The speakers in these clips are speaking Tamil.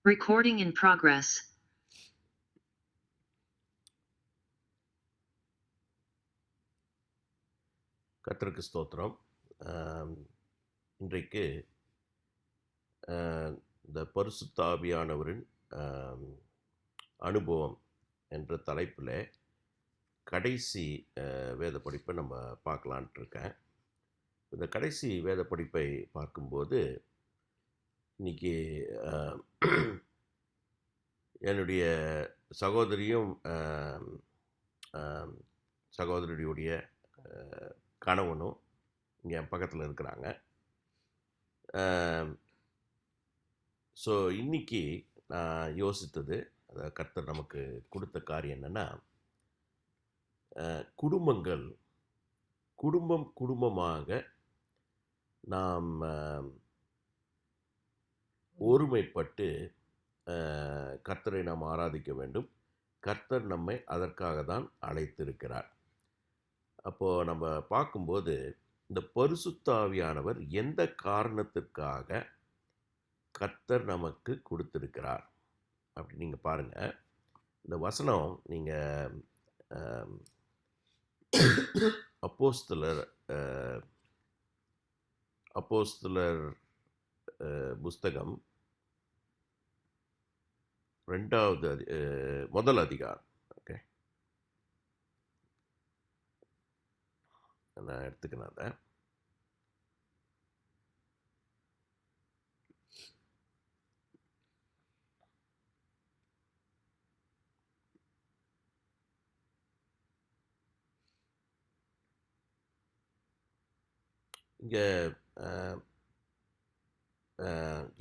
Recording in progress. கர்த்தருக்கு ஸ்தோத்திரம். இன்றைக்கு இந்த பரிசுத்த ஆவியானவரின் அனுபவம் என்ற தலைப்பில் கடைசி வேத படிப்பை நம்ம பார்க்கலான்ட்டு இருக்கேன். இந்த கடைசி வேத படிப்பை பார்க்கும்போது இன்றைக்கி என்னுடைய சகோதரியும் சகோதரியுடைய கணவனும் இங்கே என் பக்கத்தில் இருக்கிறாங்க. ஸோ இன்றைக்கி நான் யோசித்தது, அதை கர்த்தர் நமக்கு கொடுத்த காரியம் என்னென்னா, குடும்பமாக நாம் ஒருமைப்பட்டு கர்த்தரை நாம் ஆராதிக்க வேண்டும். கர்த்தர் நம்மை அதற்காக தான் அழைத்திருக்கிறார். அப்போது நம்ம பார்க்கும்போது இந்த பரிசுத்த ஆவியானவர் எந்த காரணத்திற்காக கர்த்தர் நமக்கு கொடுத்திருக்கிறார் அப்படி நீங்கள் பாருங்கள். இந்த வசனம் நீங்கள் அப்போஸ்தலர் புஸ்தகம் 2வது முதல் அதிகாரம். ஓகே, நான் எடுத்துக்கிறேன் அதை. இங்கே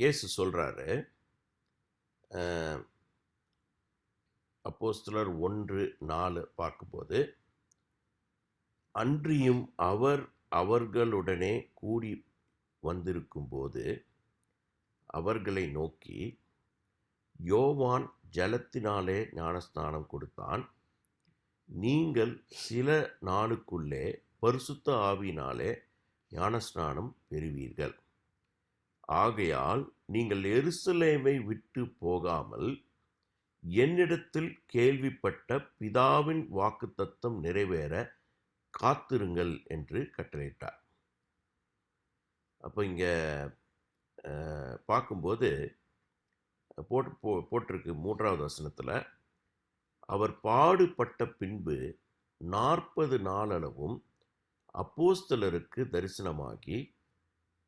இயேசு சொல்கிறாரு, அப்போஸ்தலர் 1:4 பார்க்கும்போது, அன்றியும் அவர்களுடனே கூடி வந்திருக்கும்போது அவர்களை நோக்கி, யோவான் ஜலத்தினாலே ஞானஸ்நானம் கொடுத்தான், நீங்கள் சில நாளுக்குள்ளே பரிசுத்த ஆவியினாலே ஞானஸ்நானம் பெறுவீர்கள். ஆகையால் நீங்கள் எருசலேமை விட்டு போகாமல் என்னிடத்தில் கேள்விப்பட்ட பிதாவின் வாக்குத்தத்தம் நிறைவேற காத்திருங்கள் என்று கட்டளையிட்டார். அப்போ இங்கே பார்க்கும்போது போட்டிருக்கு 3வது வசனத்தில், அவர் பாடுபட்ட பின்பு 40 நாளளவும் அப்போஸ்தலருக்கு தரிசனமாகி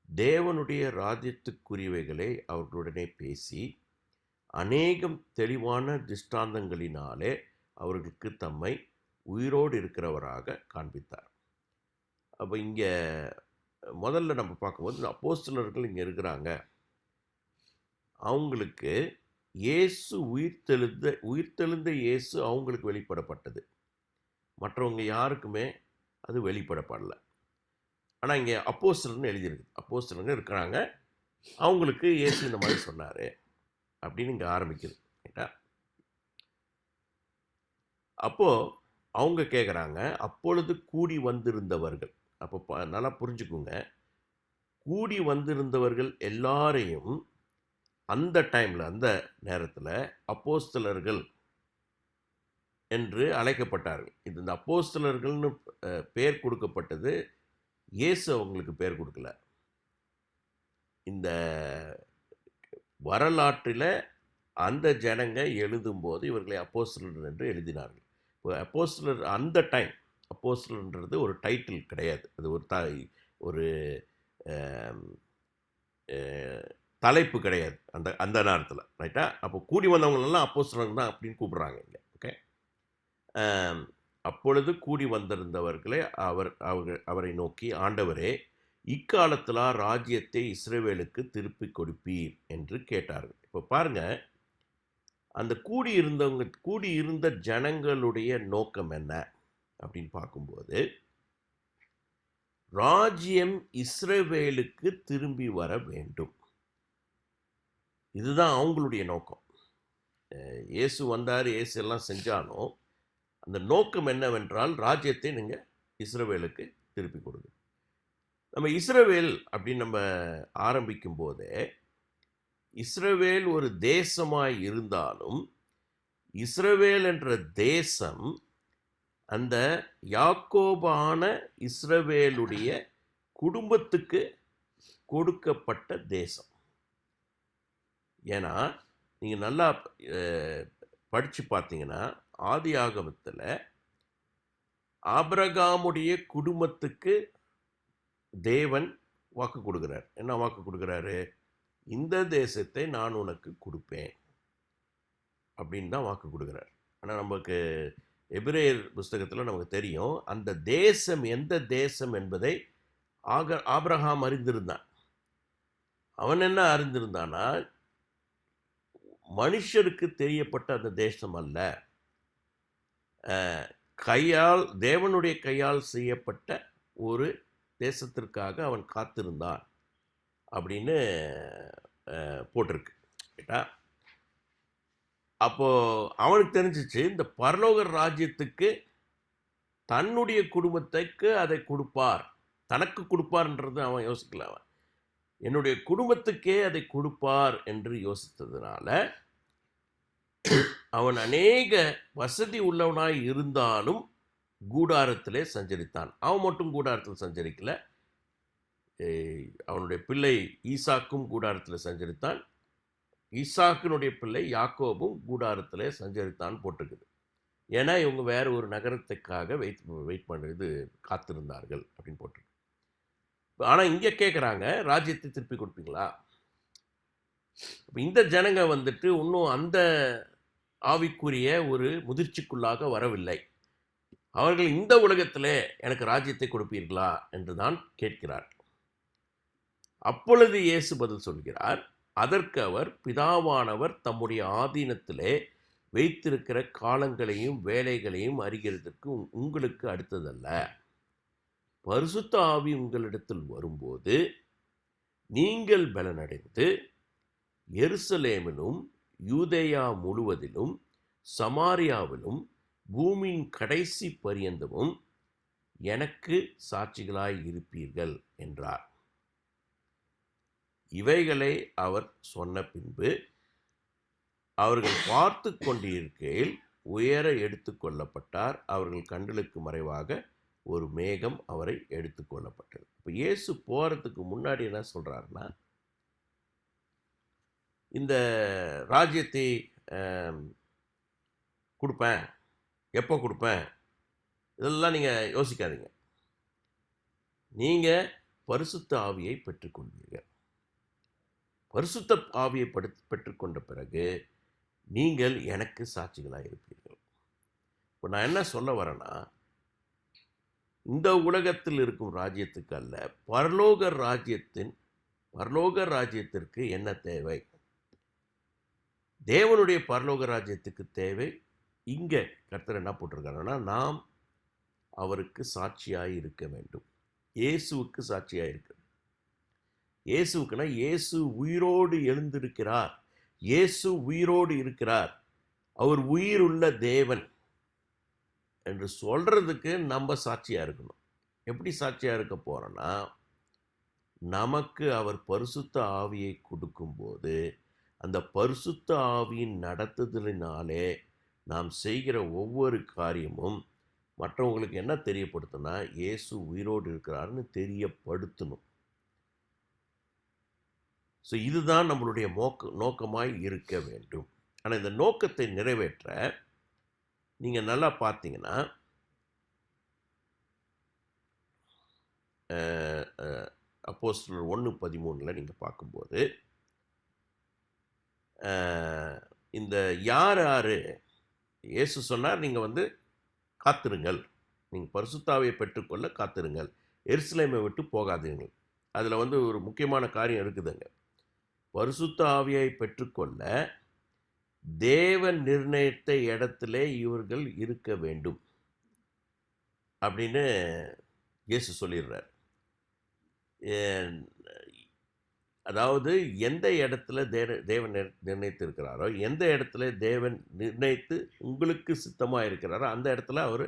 தேவனுடைய ராஜ்யத்துக்குரியவைகளை அவர்களுடனே பேசி அநேகம் தெளிவான திஷ்டாந்தங்களினாலே அவர்களுக்கு தம்மை உயிரோடு இருக்கிறவராக காண்பித்தார். அப்போ இங்கே முதல்ல நம்ம பார்க்கும்போது அப்போஸ்தலர்கள் இங்கே இருக்கிறாங்க. அவங்களுக்கு இயேசு உயிர்த்தெழுந்த இயேசு அவங்களுக்கு வெளிப்படப்பட்டது. மற்றவங்க யாருக்குமே அது வெளிப்படப்படலை. ஆனால் இங்கே அப்போஸ்தலர்னு எழுதியிருக்கு. அப்போஸ்தலர்கள் இருக்கிறாங்க, அவங்களுக்கு இயேசு இந்த மாதிரி சொன்னார் அப்படின்னு இங்கே ஆரம்பிக்குது. ரைட்டா? அப்போது அவங்க கேட்குறாங்க, அப்பொழுது கூடி வந்திருந்தவர்கள். அப்போ நல்லா புரிஞ்சுக்குங்க, கூடி வந்திருந்தவர்கள் எல்லாரையும் அந்த டைமில், அந்த நேரத்தில் அப்போஸ்தலர்கள் என்று அழைக்கப்பட்டார்கள். இது இந்த அப்போஸ்தலர்கள்னு பேர் கொடுக்கப்பட்டது, இயேசு அவங்களுக்கு பேர் கொடுக்கல. இந்த வரலாற்றில் அந்த ஜனங்க எழுதும்போது இவர்களை அப்போஸ்தலர் என்று எழுதினார்கள். இப்போ அப்போஸ்தலர் அந்த டைம், அப்போஸ்தலர்ன்றது ஒரு டைட்டில் கிடையாது, அது ஒரு தலைப்பு கிடையாது அந்த நேரத்தில். ரைட்டா? அப்போ கூடி வந்தவங்களெல்லாம் அப்போஸ்தலர் தான் அப்படின்னு கூப்பிடுறாங்க இங்கே. ஓகே, அப்பொழுது கூடி வந்திருந்தவர்களை அவரை நோக்கி, ஆண்டவரே, இக்காலத்தில் ராஜ்யத்தை இஸ்ரவேலுக்கு திருப்பி கொடுப்பீர் என்று கேட்டார்கள். இப்போ பாருங்க, அந்த கூடியிருந்த ஜனங்களுடைய நோக்கம் என்ன அப்படின்னு பார்க்கும்போது, ராஜ்யம் இஸ்ரவேலுக்கு திரும்பி வர வேண்டும். இதுதான் அவங்களுடைய நோக்கம். இயேசு வந்தார், இயேசு எல்லாம் செஞ்சாலும் அந்த நோக்கம் என்னவென்றால், ராஜ்யத்தை நீங்கள் இஸ்ரவேலுக்கு திருப்பி கொடுங்க. நம்ம இஸ்ரவேல் அப்படின்னு நம்ம ஆரம்பிக்கும் போதே இஸ்ரவேல் ஒரு தேசமாய் இருந்தாலும் இஸ்ரவேல் என்ற தேசம் அந்த யாக்கோபான இஸ்ரவேலுடைய குடும்பத்துக்கு கொடுக்கப்பட்ட தேசம். ஏன்னா நீங்கள் நல்லா படித்து பார்த்தீங்கன்னா ஆதி ஆகமத்தில் ஆபிரகாமுடைய குடும்பத்துக்கு தேவன் வாக்கு கொடுக்குறார். என்ன வாக்கு கொடுக்குறாரு? இந்த தேசத்தை நான் உனக்கு கொடுப்பேன் அப்படின்னு தான் வாக்கு கொடுக்குறார். ஆனால் நமக்கு எபிரேயர் புஸ்தகத்தில் நமக்கு தெரியும் அந்த தேசம் எந்த தேசம் என்பதை ஆபிரகாம் அறிந்திருந்தான். அவன் என்ன அறிந்திருந்தானா, மனுஷருக்கு தெரியப்பட்ட அந்த தேசம் அல்ல, கையால் தேவனுடைய கையால் செய்யப்பட்ட ஒரு தேசத்திற்காக அவன் காத்திருந்தான் அப்படின்னு போட்டிருக்கு. கேட்டா அப்போ அவனுக்கு தெரிஞ்சிச்சு இந்த பரலோக ராஜ்யத்துக்கு தன்னுடைய குடும்பத்துக்கு அதை கொடுப்பார், தனக்கு கொடுப்பார்ன்றது அவன் யோசிக்கல. அவன் என்னுடைய குடும்பத்துக்கே அதை கொடுப்பார் என்று யோசித்ததுனால அவன் அநேக வசதி உள்ளவனாய் இருந்தாலும் கூடாரத்திலே சஞ்சரித்தான். அவன் மட்டும் கூடாரத்தில் சஞ்சரிக்கல, அவனுடைய பிள்ளை ஈசாக்கும் கூடாரத்தில் சஞ்சரித்தான், ஈசாக்கினுடைய பிள்ளை யாக்கோபும் கூடாரத்தில் சஞ்சரித்தான் போட்டிருக்குது. ஏன்னா இவங்க வேற ஒரு நகரத்துக்காக வெயிட் பண்ணுறது காத்திருந்தார்கள் அப்படின்னு போட்டிருக்கு. ஆனால் இங்கே கேட்குறாங்க, ராஜ்யத்தை திருப்பி கொடுப்பீங்களா? இந்த ஜனங்க வந்துட்டு இன்னும் அந்த ஆவிக்குரிய ஒரு முதிர்ச்சிக்குள்ளாக வரவில்லை. அவர்கள் இந்த உலகத்திலே எனக்கு ராஜ்யத்தை கொடுப்பீர்களா என்று தான் கேட்கிறார். அப்பொழுது இயேசு பதில் சொல்கிறார், அதற்கு அவர், பிதாவானவர் தம்முடைய ஆதீனத்திலே வைத்திருக்கிற காலங்களையும் வேலைகளையும் அறிகிறதற்கு உங்களுக்கு அடுத்ததல்ல. பரிசுத்த ஆவி உங்களிடத்தில் வரும்போது நீங்கள் பலனடைந்து எருசலேமிலும் யூதேயா முழுவதிலும் சமாரியாவிலும் பூமியின் கடைசி பரியந்தமும் எனக்கு சாட்சிகளாய் இருப்பீர்கள் என்றார். இவைகளை அவர் சொன்ன பின்பு அவர்கள் பார்த்து கொண்டிருக்கையில் உயர எடுத்து கொள்ளப்பட்டார். அவர்கள் கண்களுக்கு மறைவாக ஒரு மேகம் அவரை எடுத்து கொள்ளப்பட்டது. இப்போ இயேசு போகிறதுக்கு முன்னாடி என்ன சொல்கிறாருன்னா, இந்த ராஜ்யத்தை கொடுப்பேன், எப்போ கொடுப்பேன், இதெல்லாம் நீங்கள் யோசிக்காதீங்க. நீங்கள் பரிசுத்த ஆவியை பெற்றுக்கொள்வீர்கள். பரிசுத்த ஆவியை பெற்றுக்கொண்ட பிறகு நீங்கள் எனக்கு சாட்சிகளாக இருப்பீர்கள். இப்போ நான் என்ன சொல்ல வரேன்னா, இந்த உலகத்தில் இருக்கும் ராஜ்யத்துக்கு அல்ல, பரலோக ராஜ்யத்திற்கு என்ன தேவை? தேவனுடைய பரலோக ராஜ்யத்துக்கு தேவை. இங்கே கர்த்தர் என்ன போட்டிருக்காருன்னா, நாம் அவருக்கு சாட்சியாக இருக்க வேண்டும். இயேசுவுக்கு சாட்சியாக இருக்க. இயேசுவுக்குன்னா இயேசு உயிரோடு எழுந்திருக்கிறார், இயேசு உயிரோடு இருக்கிறார், அவர் உயிருள்ள தேவன் என்று சொல்கிறதுக்கு நம்ம சாட்சியாக இருக்கணும். எப்படி சாட்சியாக இருக்க போகிறோன்னா, நமக்கு அவர் பரிசுத்த ஆவியை கொடுக்கும்போது அந்த பரிசுத்த ஆவியின் நடத்துதலினாலே நாம் செய்கிற ஒவ்வொரு காரியமும் மற்றவங்களுக்கு என்ன தெரியப்படுத்துனா, இயேசு உயிரோடு இருக்கிறாருன்னு தெரியப்படுத்தணும். ஸோ இதுதான் நம்மளுடைய நோக்கமாய் இருக்க வேண்டும். ஆனால் இந்த நோக்கத்தை நிறைவேற்ற நீங்கள் நல்லா பார்த்தீங்கன்னா, அப்போஸ்தலர் 1:13 நீங்கள் பார்க்கும்போது இந்த யார் இயேசு சொன்னார், நீங்கள் காத்திருங்கள், நீங்கள் பரிசுத்த ஆவியை பெற்றுக்கொள்ள காத்திருங்கள், எருசலேமை விட்டு போகாதீர்கள். அதில் ஒரு முக்கியமான காரியம் இருக்குதுங்க. பரிசுத்த ஆவியை பெற்றுக்கொள்ள தேவன் நிர்ணயித்த இடத்துல இவர்கள் இருக்க வேண்டும் அப்படின்னு இயேசு சொல்லிடுறார். அதாவது எந்த இடத்துல தேவன் நிர்ணயித்து இருக்கிறாரோ, எந்த இடத்துல தேவன் நிர்ணயித்து உங்களுக்கு சித்தமாக இருக்கிறாரோ அந்த இடத்துல அவர்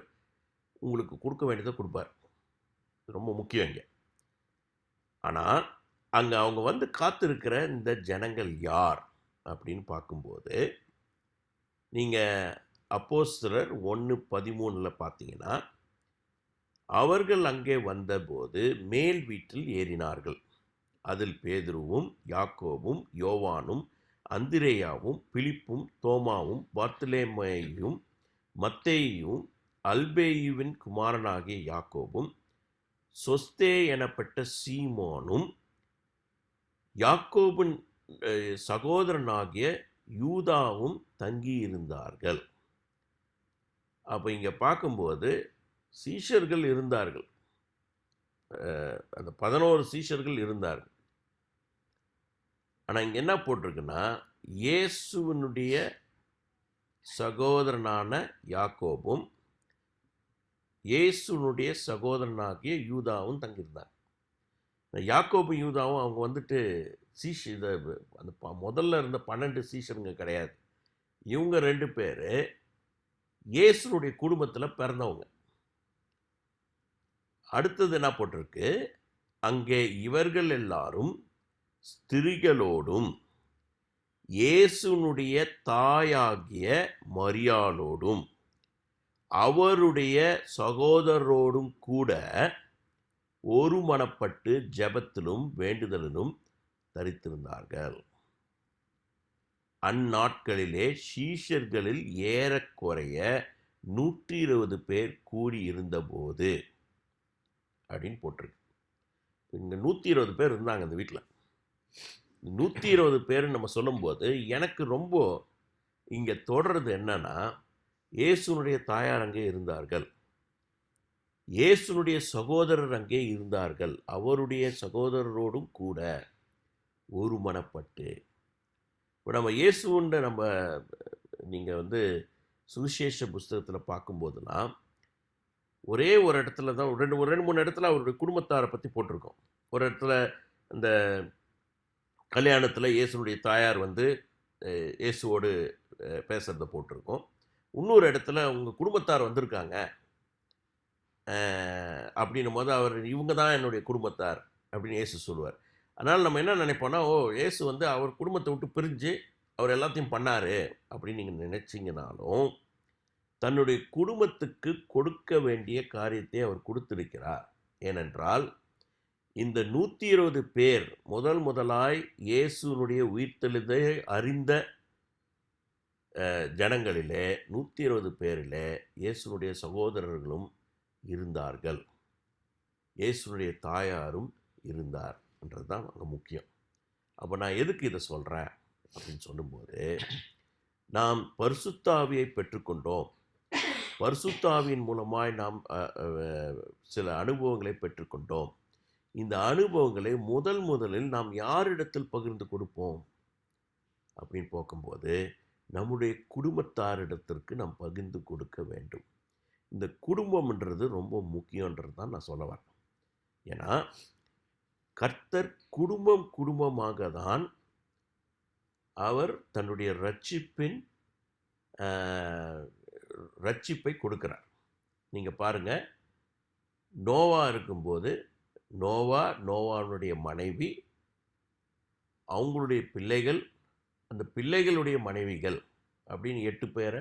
உங்களுக்கு கொடுக்க வேண்டியதை கொடுப்பார். ரொம்ப முக்கியம் இங்கே. ஆனால் அங்கே அவங்க வந்து காத்திருக்கிற இந்த ஜனங்கள் யார் அப்படின்னு பார்க்கும்போது, நீங்கள் அப்போஸ்தலர் 1:13 பார்த்தீங்கன்னா, அவர்கள் அங்கே வந்தபோது மேல் வீட்டில் ஏறினார்கள். அதில் பேதுருவும் யாக்கோபும் யோவானும் அந்திரேயாவும் பிலிப்பும் தோமாவும் பர்த்தலமேயுவும் மத்தேயுவும் அல்பேயுவின் குமாரனாகிய யாக்கோபும் சொஸ்தே எனப்பட்ட சீமோனும் யாக்கோபின் சகோதரனாகிய யூதாவும் தங்கியிருந்தார்கள். அப்போ இங்கே பார்க்கும்போது சீஷர்கள் இருந்தார்கள். அந்த 11 சீஷர்கள் இருந்தார்கள். ஆனால் இங்கே என்ன போட்டிருக்குன்னா, இயேசுவினுடைய சகோதரனான யாக்கோபும் இயேசுனுடைய சகோதரனாகிய யூதாவும் தங்கியிருந்தாங்க. யாக்கோபும் யூதாவும் அவங்க வந்துட்டு இதை அந்த முதல்ல இருந்த 12 சீஷருங்க கிடையாது. இவங்க 2 பேர் இயேசுனுடைய குடும்பத்தில் பிறந்தவங்க. அடுத்தது என்ன போட்டிருக்கு, அங்கே இவர்கள் எல்லாரும் ஸ்திரிகளோடும் இயேசுனுடைய தாயாகிய மரியாளோடும் அவருடைய சகோதரரோடும் கூட ஒருமனப்பட்டு ஜெபத்திலும் வேண்டுதலிலும் தரித்திருந்தார்கள். அந்நாட்களிலே சீஷர்களில் ஏறக்குறைய 120 பேர் கூடியிருந்தபோது அப்படின்னு போட்டிருக்கு. இங்கே 120 பேர் இருந்தாங்க இந்த வீட்டில். 120 பேர் நம்ம சொல்லும்போது எனக்கு ரொம்ப இங்கே தொடர்றது என்னன்னா, இயேசுனுடைய தாயார் அங்கே இருந்தார்கள், இயேசுனுடைய சகோதரர் அங்கே இருந்தார்கள், அவருடைய சகோதரரோடும் கூட ஒருமனப்பட்டு. இப்போ நம்ம இயேசுன்ற நம்ம நீங்கள் வந்து சுவிசேஷ புஸ்தகத்தில் பார்க்கும்போதுலாம் ஒரே ஒரு இடத்துல தான் ரெண்டு 3 இடத்துல அவருடைய குடும்பத்தாரை பற்றி போட்டிருக்கோம். ஒரு இடத்துல இந்த கல்யாணத்தில் இயேசுனுடைய தாயார் வந்து இயேசுவோடு பேசுகிறத போட்டிருக்கோம். இன்னொரு இடத்துல அவங்க குடும்பத்தார் வந்திருக்காங்க அப்படின்னும் போது அவர் இவங்க தான் என்னுடைய குடும்பத்தார் அப்படின்னு இயேசு சொல்லுவார். அதனால் நம்ம என்ன நினைப்போம்னா, இயேசு வந்து அவர் குடும்பத்தை விட்டு பிரிஞ்சு அவர் எல்லாத்தையும் பண்ணார் அப்படின்னு நீங்கள் நினச்சிங்கனாலும், தன்னுடைய குடும்பத்துக்கு கொடுக்க வேண்டிய காரியத்தை அவர் கொடுத்திருக்கிறார். ஏனென்றால் இந்த 120 பேர் முதலாய் இயேசுனுடைய உயிர்த்தெழுதை அறிந்த ஜனங்களிலே 120 பேரிலே இயேசுனுடைய சகோதரர்களும் இருந்தார்கள், இயேசுனுடைய தாயாரும் இருந்தார் என்றது தான் அங்கே முக்கியம். அப்போ நான் எதுக்கு இதை சொல்கிறேன் அப்படின்னு சொல்லும்போது, நாம் பரிசுத்தாவியை பெற்றுக்கொண்டோம். பரிசுத்தாவியின் மூலமாய் நாம் சில அனுபவங்களை பெற்றுக்கொண்டோம். இந்த அனுபவங்களை முதலில் நாம் யாரிடத்தில் பகிர்ந்து கொடுப்போம் அப்படின்னு பார்க்கும்போது, நம்முடைய குடும்பத்தாரிடத்திற்கு நாம் பகிர்ந்து கொடுக்க வேண்டும். இந்த குடும்பம்ன்றது ரொம்ப முக்கியன்றது தான் நான் சொல்ல வரேன். ஏன்னா கர்த்தர் குடும்பமாக தான் அவர் தன்னுடைய ரட்சிப்பை கொடுக்கிறார். நீங்கள் பாருங்கள், நோவா இருக்கும்போது நோவானுடைய மனைவி, அவங்களுடைய பிள்ளைகள், அந்த பிள்ளைகளுடைய மனைவிகள் அப்படின்னு 8 பேரை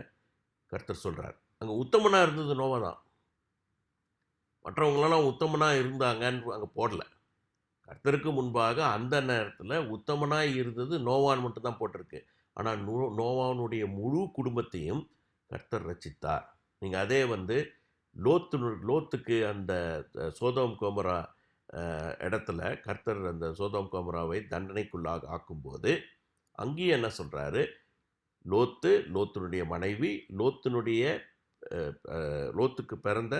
கர்த்தர் சொல்கிறார். அங்கே உத்தமனாக இருந்தது நோவா தான். மற்றவங்களெல்லாம் உத்தமனாக இருந்தாங்கன்னு அங்கே போடல. கர்த்தருக்கு முன்பாக அந்த நேரத்தில் உத்தமனாக இருந்தது நோவான் மட்டும்தான் போட்டிருக்கு. ஆனால் நோவானுடைய முழு குடும்பத்தையும் கர்த்தர் ரட்சித்தார். நீங்கள் அதே வந்து லோத்துக்கு அந்த சோதோம் கோமரா இடத்துல கர்த்தர் அந்த சோதோம் கோமராவை தண்டனைக்குள்ளாக ஆக்கும்போது அங்கேயும் என்ன சொல்கிறாரு, லோத்துனுடைய மனைவி, லோத்துக்கு பிறந்த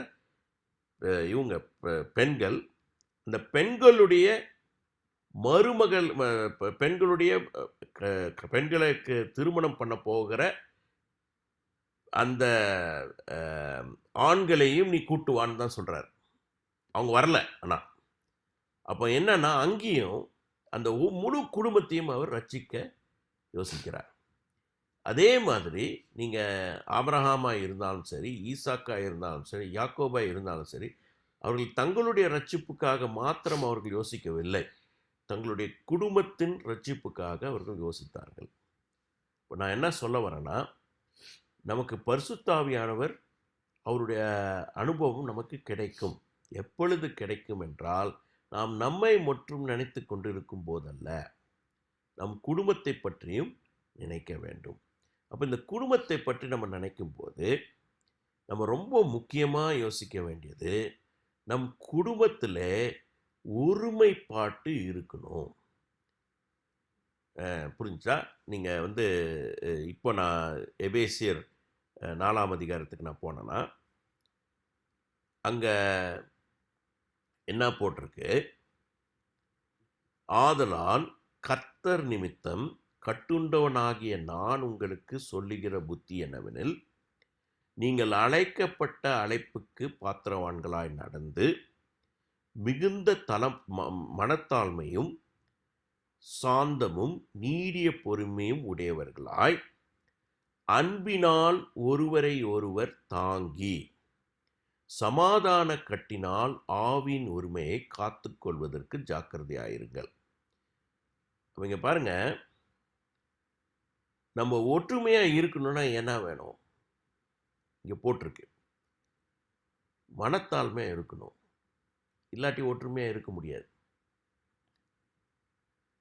இவங்க பெண்கள், அந்த பெண்களுடைய மருமகள், பெண்களுக்கு திருமணம் பண்ண போகிற அந்த ஆண்களையும் நீ கூட்டுவான்னு தான் சொல்கிறார். அவங்க வரல. ஆனால் அப்போ என்னன்னா, அங்கேயும் அந்த முழு குடும்பத்தையும் அவர் ரட்சிக்க யோசிக்கிறார். அதே மாதிரி நீங்கள் ஆபிரகாமாக இருந்தாலும் சரி, ஈசாக்காக இருந்தாலும் சரி, யாக்கோபாக இருந்தாலும் சரி, அவர்கள் தங்களுடைய ரட்சிப்புக்காக மாத்திரம் அவர்கள் யோசிக்கவில்லை. தங்களுடைய குடும்பத்தின் ரட்சிப்புக்காக அவர்கள் யோசித்தார்கள். இப்போ நான் என்ன சொல்ல வரேன்னா, நமக்கு பரிசுத்த ஆவியானவர் அவருடைய அனுபவம் நமக்கு கிடைக்கும். எப்பொழுது கிடைக்கும் என்றால், நாம் நம்மை மட்டும் நினைத்து கொண்டிருக்கும் போதல்ல, நம் குடும்பத்தை பற்றியும் நினைக்க வேண்டும். அப்போ இந்த குடும்பத்தை பற்றி நம்ம நினைக்கும் போது, நம்ம ரொம்ப முக்கியமாக யோசிக்க வேண்டியது, நம் குடும்பத்தில் ஒருமைப்பாட்டு இருக்கணும். புரிஞ்சா? நீங்கள் இப்போ நான் எபேசியர் 4ஆம் அதிகாரத்துக்கு நான் போனேன்னா, அங்கே என்ன போட்டிருக்கு? ஆதலால் கர்த்தர் நிமித்தம் கட்டுண்டவனாகிய நான் உங்களுக்கு சொல்லுகிற புத்தி என்னவெனில், நீங்கள் அழைக்கப்பட்ட அழைப்புக்கு பாத்திரவான்களாய் நடந்து மிகுந்த மனத்தாழ்மையும் சாந்தமும் நீடிய பொறுமையும் உடையவர்களாய் அன்பினால் ஒருவரை ஒருவர் தாங்கி சமாதான கட்டினால் ஆவின் உரிமையை காத்து கொள்வதற்கு ஜாக்கிரதையாயிருங்கள். அவங்க பாருங்க, நம்ம ஒற்றுமையா இருக்கணும்னா என்ன வேணும்? இங்க போட்டிருக்கு, மனத்தாழ்மையா இருக்கணும். இல்லாட்டி ஒற்றுமையா இருக்க முடியாது.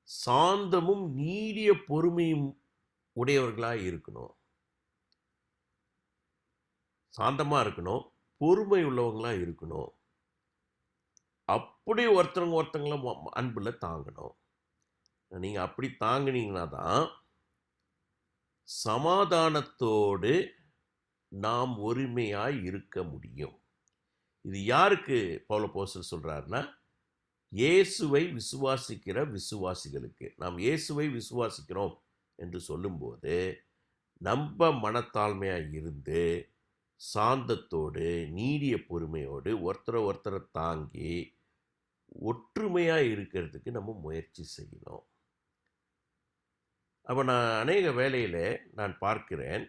சாந்தமும் நீடிய பொறுமையும் உடையவர்களாக இருக்கணும். சாந்தமாக இருக்கணும், பொறுமை உள்ளவங்களாக இருக்கணும். அப்படி ஒருத்தங்கள அன்பில் தாங்கணும். நீங்கள் அப்படி தாங்கினீங்கன்னா தான் சமாதானத்தோடு நாம் ஒருமையாய் இருக்க முடியும். இது யாருக்கு பவுல் அப்போஸ்தலர் சொல்கிறாருன்னா, இயேசுவை விசுவாசிக்கிற விசுவாசிகளுக்கு. நாம் இயேசுவை விசுவாசிக்கிறோம் என்று சொல்லும்போது, நம்ம மனத்தாழ்மையாக இருந்து சாந்தத்தோடு நீடிய பொறுமையோடு ஒருத்தரை தாங்கி ஒற்றுமையாக இருக்கிறதுக்கு நம்ம முயற்சி செய்யணும். அப்போ நான் அநேக வேளையில் நான் பார்க்கிறேன்,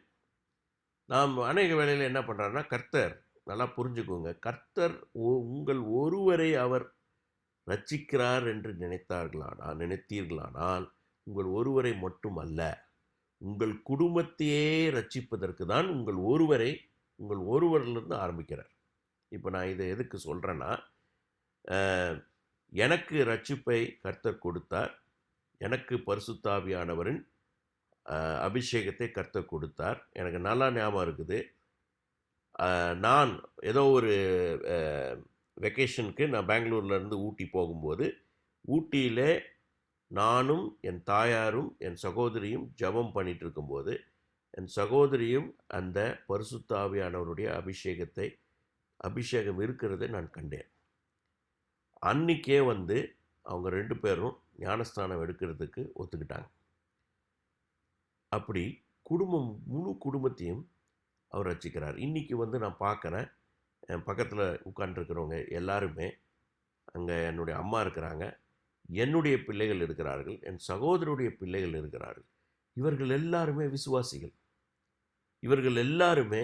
நாம் அநேக வேளையில் என்ன பண்ணுறாருன்னா, கர்த்தர், நல்லா புரிஞ்சுக்கோங்க, கர்த்தர் உங்கள் ஒருவரை அவர் ரட்சிக்கிறார் என்று நினைத்தீர்களானால் உங்கள் ஒருவரை மட்டும் அல்ல, உங்கள் குடும்பத்தையே ரட்சிப்பதற்கு தான் உங்கள் ஒருவரிலிருந்து ஆரம்பிக்கிறார். இப்போ நான் இதை எதுக்கு சொல்கிறேன்னா, எனக்கு ரட்சிப்பை கர்த்தர் கொடுத்தார், எனக்கு பரிசுத்த ஆவியானவரின் அபிஷேகத்தை கர்த்தர் கொடுத்தார். எனக்கு நல்லா ஞாபகம் இருக்குது, நான் ஏதோ ஒரு வெக்கேஷனுக்கு நான் பெங்களூர்லேருந்து ஊட்டி போகும்போது, ஊட்டியில் நானும் என் தாயாரும் என் சகோதரியும் ஜெபம் பண்ணிகிட்டு இருக்கும்போது, என் சகோதரியும் அந்த பரிசுத்த ஆவியானவருடைய அபிஷேகம் இருக்கிறதை நான் கண்டேன். அன்றைக்கே அவங்க 2 பேரும் ஞானஸ்தானம் எடுக்கிறதுக்கு ஒத்துக்கிட்டாங்க. அப்படி முழு குடும்பத்தையும் அவர் ரட்சிக்கிறார். இன்றைக்கி நான் பார்க்குறேன், என் பக்கத்தில் உட்கார்ந்துருக்கிறவங்க எல்லாருமே, அங்கே என்னுடைய அம்மா இருக்கிறாங்க, என்னுடைய பிள்ளைகள் இருக்கிறார்கள், என் சகோதரருடைய பிள்ளைகள் இருக்கிறார்கள். இவர்கள் எல்லாருமே விசுவாசிகள். இவர்கள் எல்லாருமே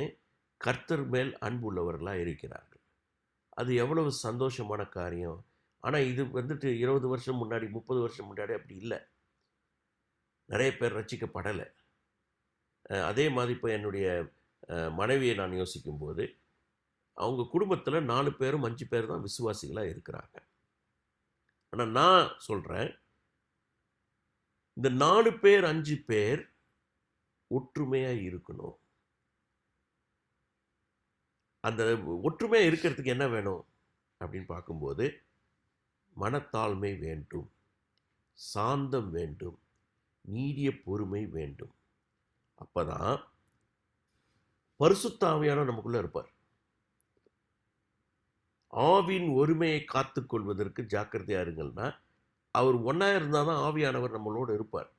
கர்த்தர் மேல் அன்புள்ளவர்களாக இருக்கிறார்கள். அது எவ்வளவு சந்தோஷமான காரியம். ஆனால் இது 20 வருஷம் முன்னாடி, 30 வருஷம் முன்னாடி அப்படி இல்லை. நிறைய பேர் ரட்சிக்கப்படலை. அதே மாதிரி இப்போ என்னுடைய மனைவியை நான் யோசிக்கும்போது, அவங்க குடும்பத்தில் 4 பேரும் 5 பேர் தான் விசுவாசிகளாக இருக்கிறாங்க. ஆனால் நான் சொல்கிறேன், இந்த 4 பேர் 5 பேர் ஒற்றுமையாக இருக்கணும். அந்த ஒற்றுமையாக இருக்கிறதுக்கு என்ன வேணும் அப்படின்னு பார்க்கும்போது, மனத்தாழ்மை வேண்டும், சாந்தம் வேண்டும், நீடிய பொறுமை வேண்டும். அப்போ தான் பரிசுத்த ஆவியானவர் நமக்குள்ளே இருப்பார். ஆவின் ஒருமையை காத்து கொள்வதற்கு ஜாக்கிரதையாக இருங்கள்னா, அவர் ஒன்றா இருந்தால் தான் ஆவியானவர் நம்மளோடு இருப்பார்.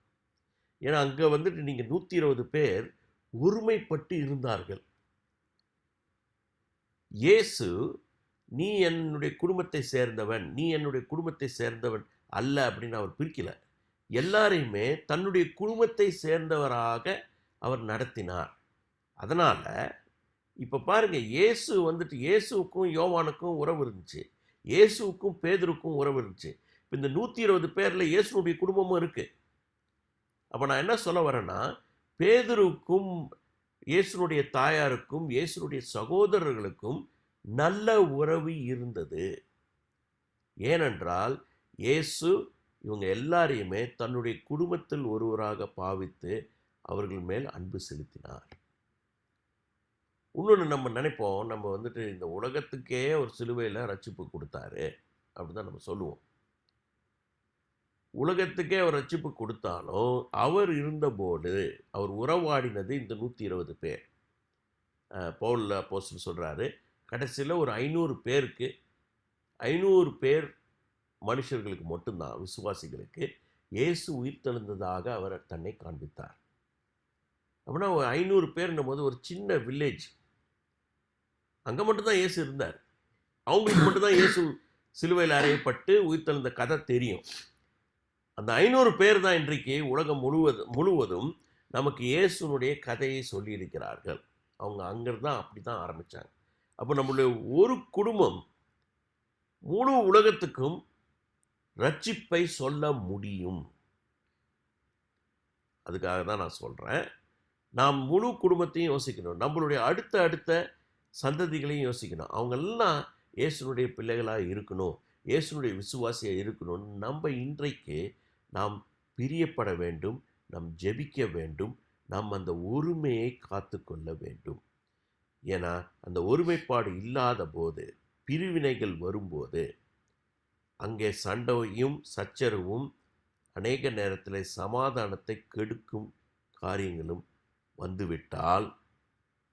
ஏன்னா அங்கே நீங்கள் 120 பேர் ஒருமைப்பட்டு இருந்தார்கள். இயேசு, நீ என்னுடைய குடும்பத்தை சேர்ந்தவன், நீ என்னுடைய குடும்பத்தை சேர்ந்தவன் அல்ல அப்படின்னு அவர் பிரிக்கல. எல்லாரையுமே தன்னுடைய குடும்பத்தை சேர்ந்தவராக அவர் நடத்தினார். அதனால் இப்போ பாருங்க, இயேசுவுக்கும் யோவானுக்கும் உறவு இருந்துச்சு, இயேசுவுக்கும் பேதுருக்கும் உறவு இருந்துச்சு. இப்போ இந்த 120 பேர்ல இயேசுனுடைய குடும்பமும் இருக்கு. அப்ப நான் என்ன சொல்ல வரேன்னா, பேதுருவுக்கும் இயேசுனுடைய தாயாருக்கும் இயேசுனுடைய சகோதரர்களுக்கும் நல்ல உறவு இருந்தது. ஏனென்றால் இயேசு இவங்க எல்லாரையுமே தன்னுடைய குடும்பத்தில் ஒருவராக பாவித்து அவர்கள் மேல் அன்பு செலுத்தினார். இன்னொன்று நம்ம நினைப்போம், நம்ம வந்துட்டு இந்த உலகத்துக்கே ஒரு சிலுவையில் ரட்சிப்பு கொடுத்தாரு அப்படிதான் நம்ம சொல்லுவோம். உலகத்துக்கே அவர் ரட்சிப்பு கொடுத்தாலும் அவர் இருந்தபோது அவர் உறவாடினது இந்த 120 பேர். பவுல் அப்போஸ்தலன் சொல்கிறாரு, கடைசியில் ஒரு 500 பேருக்கு 500 பேர் மனுஷர்களுக்கு மட்டும்தான், விசுவாசிகளுக்கு இயேசு உயிர்த்தெழுந்ததாக அவர் தன்னை காண்பித்தார். அப்படின்னா ஒரு 500 பேர்னும் போது ஒரு சின்ன வில்லேஜ், அங்கே மட்டும்தான் இயேசு இருந்தார். அவங்களுக்கு மட்டும்தான் இயேசு சிலுவையில் அறையப்பட்டு உயிர்த்தெழுந்த கதை தெரியும். அந்த 500 பேர் தான் இன்றைக்கு உலகம் முழுவதும் நமக்கு இயேசுனுடைய கதையை சொல்லியிருக்கிறார்கள். அவங்க அங்கிருந்து தான் அப்படி தான் ஆரம்பித்தாங்க. அப்போ நம்மளுடைய ஒரு குடும்பம் முழு உலகத்துக்கும் ரட்சிப்பை சொல்ல முடியும். அதுக்காக தான் நான் சொல்கிறேன், நாம் முழு குடும்பத்தையும் யோசிக்கணும், நம்மளுடைய அடுத்த சந்ததிகளையும் யோசிக்கணும். அவங்கெல்லாம் இயேசுனுடைய பிள்ளைகளாக இருக்கணும், இயேசுனுடைய விசுவாசியாக இருக்கணும்னு நம்ம இன்றைக்கு நாம் பிரியப்பட வேண்டும், நாம் ஜெபிக்க வேண்டும், நாம் அந்த ஒருமையை காத்து கொள்ள வேண்டும். ஏன்னா அந்த ஒருமைப்பாடு இல்லாத போது, பிரிவினைகள் வரும்போது, அங்கே சண்டையும் சச்சரவும் அநேக நேரத்தில் சமாதானத்தை கெடுக்கும் காரியங்களும் வந்துவிட்டால்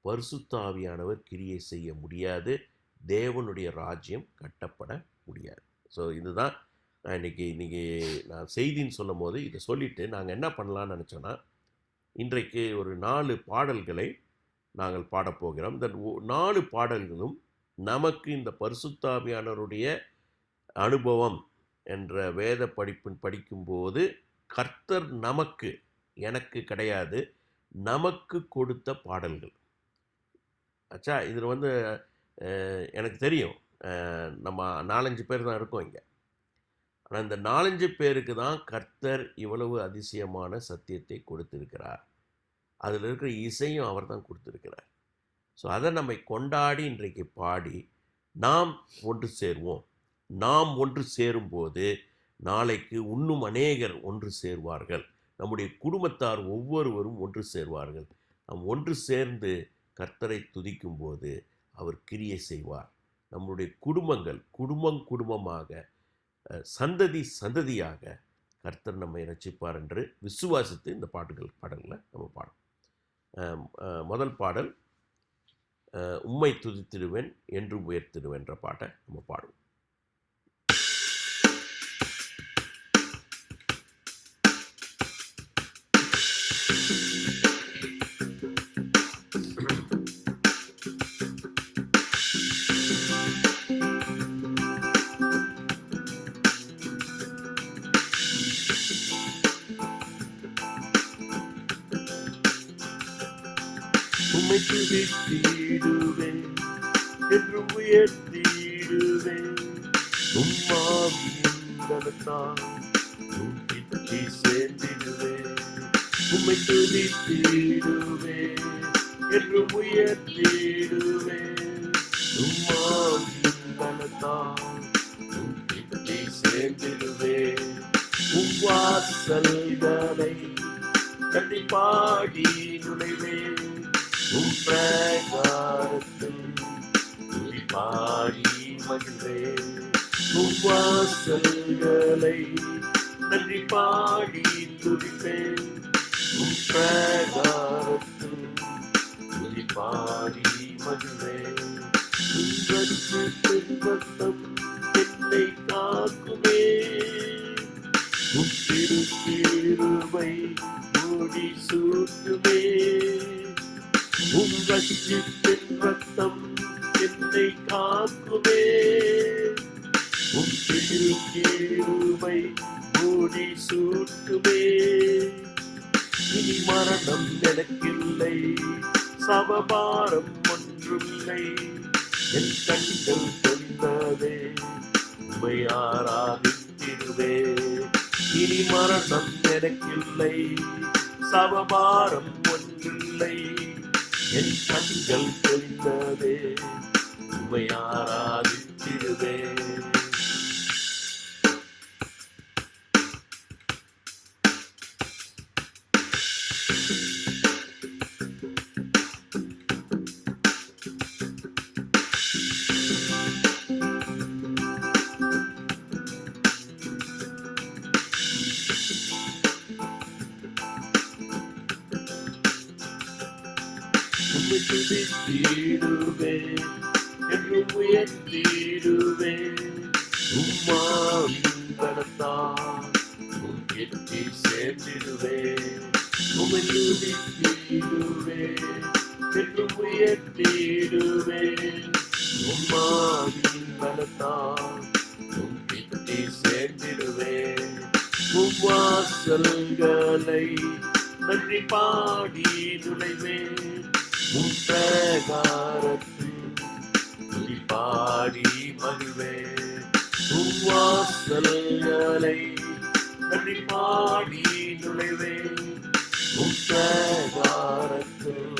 பரிசுத்த ஆவியானவர் கிரியை செய்ய முடியாது, தேவனுடைய ராஜ்யம் கட்டப்பட முடியாது. ஸோ இதுதான் நான் இன்றைக்கி நான் செய்தின்னு சொல்லும் போது இதை சொல்லிவிட்டு நாங்கள் என்ன பண்ணலான்னு நினச்சோன்னா, இன்றைக்கு ஒரு 4 பாடல்களை நாங்கள் பாடப்போகிறோம். இந்த 4 பாடல்களும் நமக்கு இந்த பரிசுத்த ஆவியானவருடைய அனுபவம் என்ற வேத படிக்கும்போது கர்த்தர் நமக்கு, எனக்கு கிடையாது, நமக்கு கொடுத்த பாடல்கள். ஆச்சா, இதில் வந்து எனக்கு தெரியும் நம்ம 4-5 பேர் தான் இருக்கோம் இங்கே. ஆனால் இந்த 4-5 பேருக்கு தான் கர்த்தர் இவ்வளவு அதிசயமான சத்தியத்தை கொடுத்திருக்கிறார். அதில் இருக்கிற இசையும் அவர் தான் கொடுத்துருக்கிறார். ஸோ அதை நம்ம கொண்டாடி இன்றைக்கு பாடி நாம் ஒன்று சேருவோம். நாம் ஒன்று சேரும்போது நாளைக்கு இன்னும் அநேகர் ஒன்று சேருவார்கள். நம்முடைய குடும்பத்தார் ஒவ்வொருவரும் ஒன்று சேருவார்கள். நாம் ஒன்று சேர்ந்து கர்த்தரை துதிக்கும்போது அவர் கிரியை செய்வார். நம்முடைய குடும்பங்கள் குடும்பமாக, சந்ததியாக கர்த்தர் நம்மை ரட்சிப்பார் என்று விசுவாசித்து இந்த பாடல்களை நம்ம பாடும். முதல் பாடல் உம்மை துதித்திடுவேன் என்றும் உயர்த்திடுவேன் என்ற பாட்டை நம்ம பாடுவோம். உம்மை துதித்திடுவேன் என்றும் உயர்த்திடுவேன், உம்மாவியின் பலத்தால் உம்மிடத்தை சேர்ந்திடுவேன். உம்மை துதித்திடுவேன் என்றும் உயர்த்திடுவேன், உம்மாவியின் பலத்தால் உம்மிடத்தை சேர்ந்திடுவேன். வாசல்களை கட்டி பாடி நுழைவேன், பிரகாரத்தில் துதி பாடி மகிழ்வேன். வாசல்களை நன்றி பாடி துதிப்பேன், பிரகாரத்தில் துதி பாடி மகிழ்வேன். வசம் என்னை காக்குமே, திருக்கிருபை மூடி சூட்டுமே. ரட்சிப்பின் ரத்தம் என்னை காக்குமே, திருக்கிருபை மூடி சூட்டுமே. இனி மரணம் எனக்கில்லை, சமபாரம் ஒன்றுமில்லை, என் கண்கள் சொன்னதே உம்மை ஆராதிப்பேன். ஜெயித்திடுவே. இனி மரணம் எனக்கில்லை, சவபாரம் ஒன்றில்லை, என் கண்கள் தெரிந்ததே, உம்மை ஆராதித்திடுவே. உம்மை துதித்திடுவே, என்றும் உயர்த்திடுவே. உம்மாவின் பலத்தால் உம் கெட்டி சேர்த்திடுவே. உம்மை துதித்திடுவே, என்றும் உயர்த்திடுவே. உம்மாவின் பலத்தால் உம் கெட்டி சேர்த்திடுவே. உம் வாசல்களை நன்றி பாடி நுழைவேன், உம் பிரகாரத்தில் துதி பாடி மகிழ்வேன். உம் வாசல்களை நன்றி பாடி நுழைவேன், உம் பிரகாரத்தில்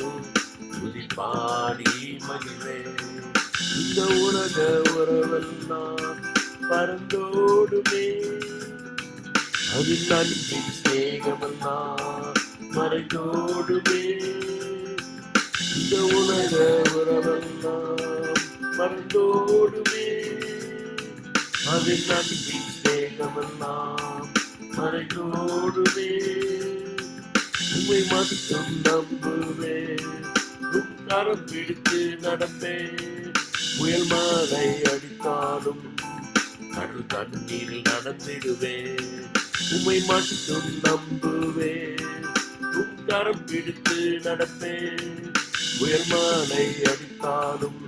துதி பாடி மகிழ்வேன். இந்த உலக உறவெல்லாம் பறந்தோடுமே, அதில் அன்பின் ஸ்நேகமெல்லாம் மறைந்தோடுமே. இந்த உலக உறவெல்லாம் மறந்தோடுமே, அதில் அன்பின் ஸ்நேகமெல்லாம் மறைந்தோடுமே. உம்மை மட்டும் நம்புவேன், உம் கரம் பிடித்து நடப்பேன். புயல் மழை அடித்தாலும் கடல் தண்ணீரில் நடந்திடுவேன். உம்மை மட்டும் நம்புவேன், உம் கரம் பிடித்து நடப்பேன். புயல் மழை அடித்தாலும்